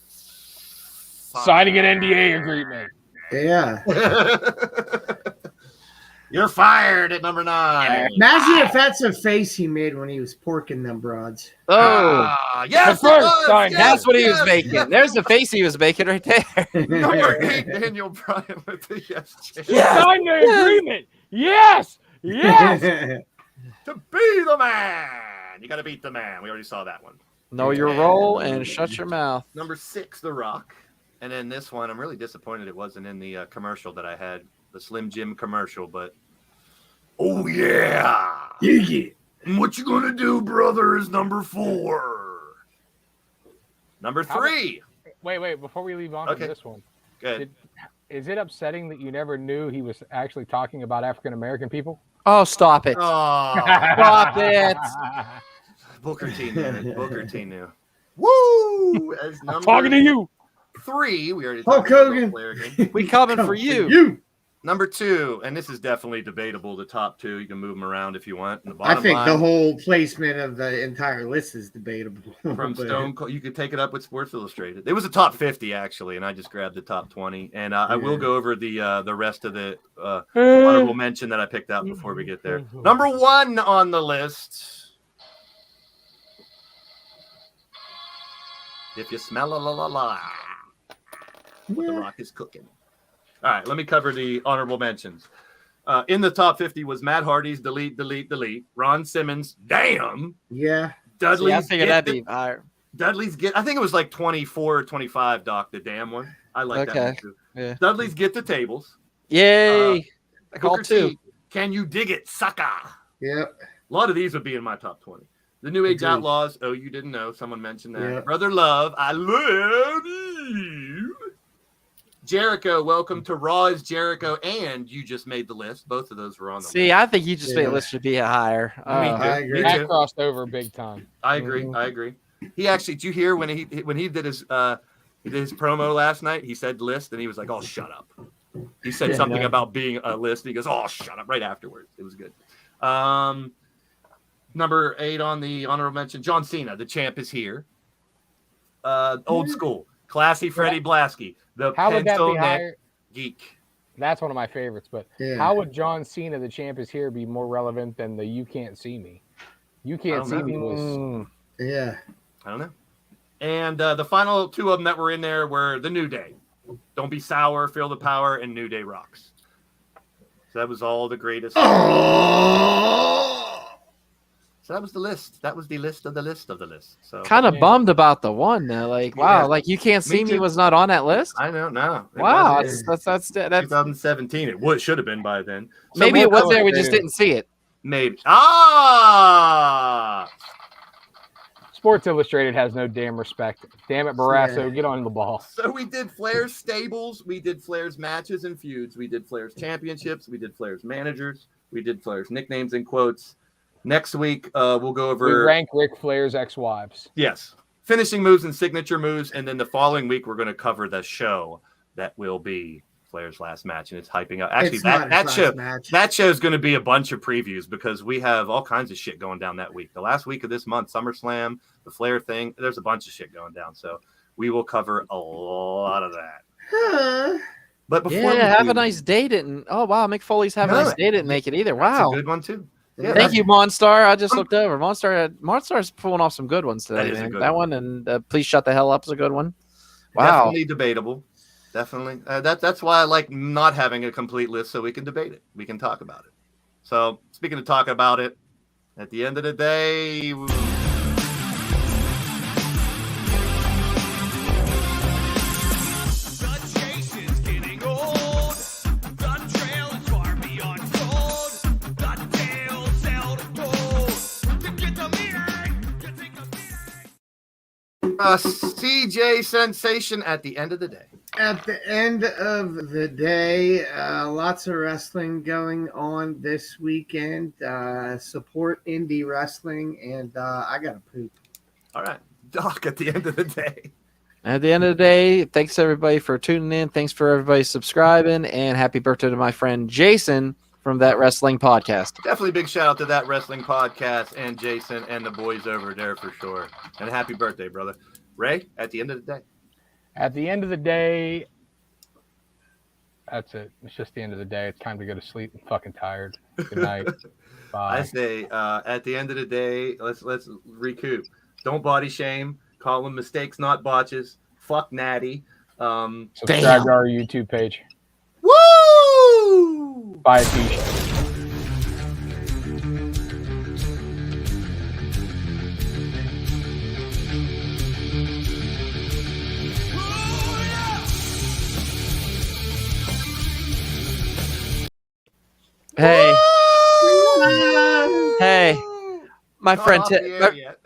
Signing an NDA agreement. Yeah. You're fired at number 9. Imagine if that's a face he made when he was porking them broads. Yes, The first it was. sign. Yes, that's what he was yes, making. yes. There's the face he was making right there. Number 8, Daniel Bryan with the yes chant. Yeah. Sign the agreement. Yes. Yes. To be the man. You got to beat the man. We already saw that one. Know your role and shut your mouth. Number 6, The Rock. And then this one, I'm really disappointed it wasn't in the commercial that I had, the Slim Jim commercial, but oh, yeah. And what you going to do, brother, is number 4. Number 3. Wait. Before we leave on Okay. from this one, Good. is it upsetting that you never knew he was actually talking about African American people? Oh, stop it. Oh, Stop it. Booker T knew. Booker T knew. Woo! As I'm number talking to you. 3, we already Hulk talked about Hogan. Flair again. We coming for you. You. Number 2, and this is definitely debatable, the top 2. You can move them around if you want. And the I bottom think line, the whole placement of the entire list is debatable. from But- Stone Cold, you could take it up with Sports Illustrated. It was a top 50 actually, and I just grabbed the top 20. And I will Yeah. go over the rest of the honorable mention that I picked out before we get there. Number 1 on the list. If you smell a la la la, what The Rock is cooking. All right, let me cover the honorable mentions. In the top 50 was Matt Hardy's delete. Ron Simmons, damn. Yeah. Dudley's Yeah, I figured Get that'd be higher. Dudley's Get. I think it was like 24 or 25, Doc, the damn one. I like that Okay. one too. Yeah. Dudley's Get the Tables. Yay. I call Booker 2. T, Can You Dig It, Sucker? Yep. A lot of these would be in my top 20. The New Age Agreed. Outlaws. Oh, you didn't know. Someone mentioned that. Yeah. Brother Love. I love you. Jericho. Welcome to Raw is Jericho. And you just made the list. Both of those were on the See, list. I think you just made Yeah. a list should be higher. Me too. I agree. Me That too. crossed over big time. I agree. I agree. He actually, did you hear when he did his promo last night? He said list, and he was like, "Oh, shut up." He said Yeah, something no. about being a list. And he goes, "Oh, shut up!" Right afterwards. It was good. Number 8 on the honorable mention: John Cena. The champ is here. Old school. Classy Freddie Blasky, the How would that pencil be neck higher? geek. That's one of my favorites. But Yeah. how would John Cena, the champ is here, be more relevant than the "You Can't See Me"? "You Can't See Me" was. Yeah. I don't know. And the final two of them that were in there were the New Day. Don't Be Sour, Feel the Power, and New Day Rocks. So that was all the greatest. Oh! So that was the list. That was the list of the list of the list. So Kind of bummed about the one though. Like, wow, Yeah. like You Can't Me See Me too. was not on that list. I don't know. It Wow, wasn't. that's 2017. It should have been by then. So maybe it we'll was go- there. We just didn't see it. Maybe. Ah! Sports Illustrated has no damn respect. Damn it, Barrasso, Yeah. get on the ball. So we did Flair's stables, we did Flair's matches and feuds, we did Flair's championships, we did Flair's managers, we did Flair's nicknames and quotes. Next week, we'll go We over rank Ric Flair's ex-wives. yes, finishing moves and signature moves, and then the following week we're going to cover the show that will be Flair's last match, and it's hyping up. Actually, It's not that his show last match. that show is going to be a bunch of previews because we have all kinds of shit going down that week. The last week of this month, SummerSlam, the Flair thing. There's a bunch of shit going down, so we will cover a lot of that. Huh. But before we Yeah, have do- a nice day. Didn't. Oh wow, Mick Foley's have a No, nice day. Didn't make it either. That's Wow. a good one too. Yeah, Thank you, Monstar. I just looked over. Monstar's pulling off some good ones That today, is a man. good That one. one and Please Shut the Hell Up is a good one. Wow. Definitely debatable. Definitely. That's why I like not having a complete list so we can debate it. We can talk about it. So speaking of talking about it, at the end of the day, The chase is getting old. The trail is far beyond gold. The tale seldom told. To get the meaning, to take the meaning. CJ sensation at the end of the day. At the end of the day, lots of wrestling going on this weekend. Support indie wrestling, and I got to poop. All right. Doc at the end of the day. At the end of the day, thanks everybody for tuning in. Thanks for everybody subscribing, and happy birthday to my friend Jason from That Wrestling Podcast. Definitely big shout out to That Wrestling Podcast and Jason and the boys over there for sure. And happy birthday, brother. Ray, at the end of the day. At the end of the day, that's it. It's just the end of the day. It's time to go to sleep. I'm fucking tired. Good night. I Bye. say at the end of the day, let's recoup. Don't body shame. Call them mistakes, not botches. Fuck Natty. Subscribe to our YouTube page. Woo! Buy a t-shirt. Hey, hey, my Not friend, off the air yet.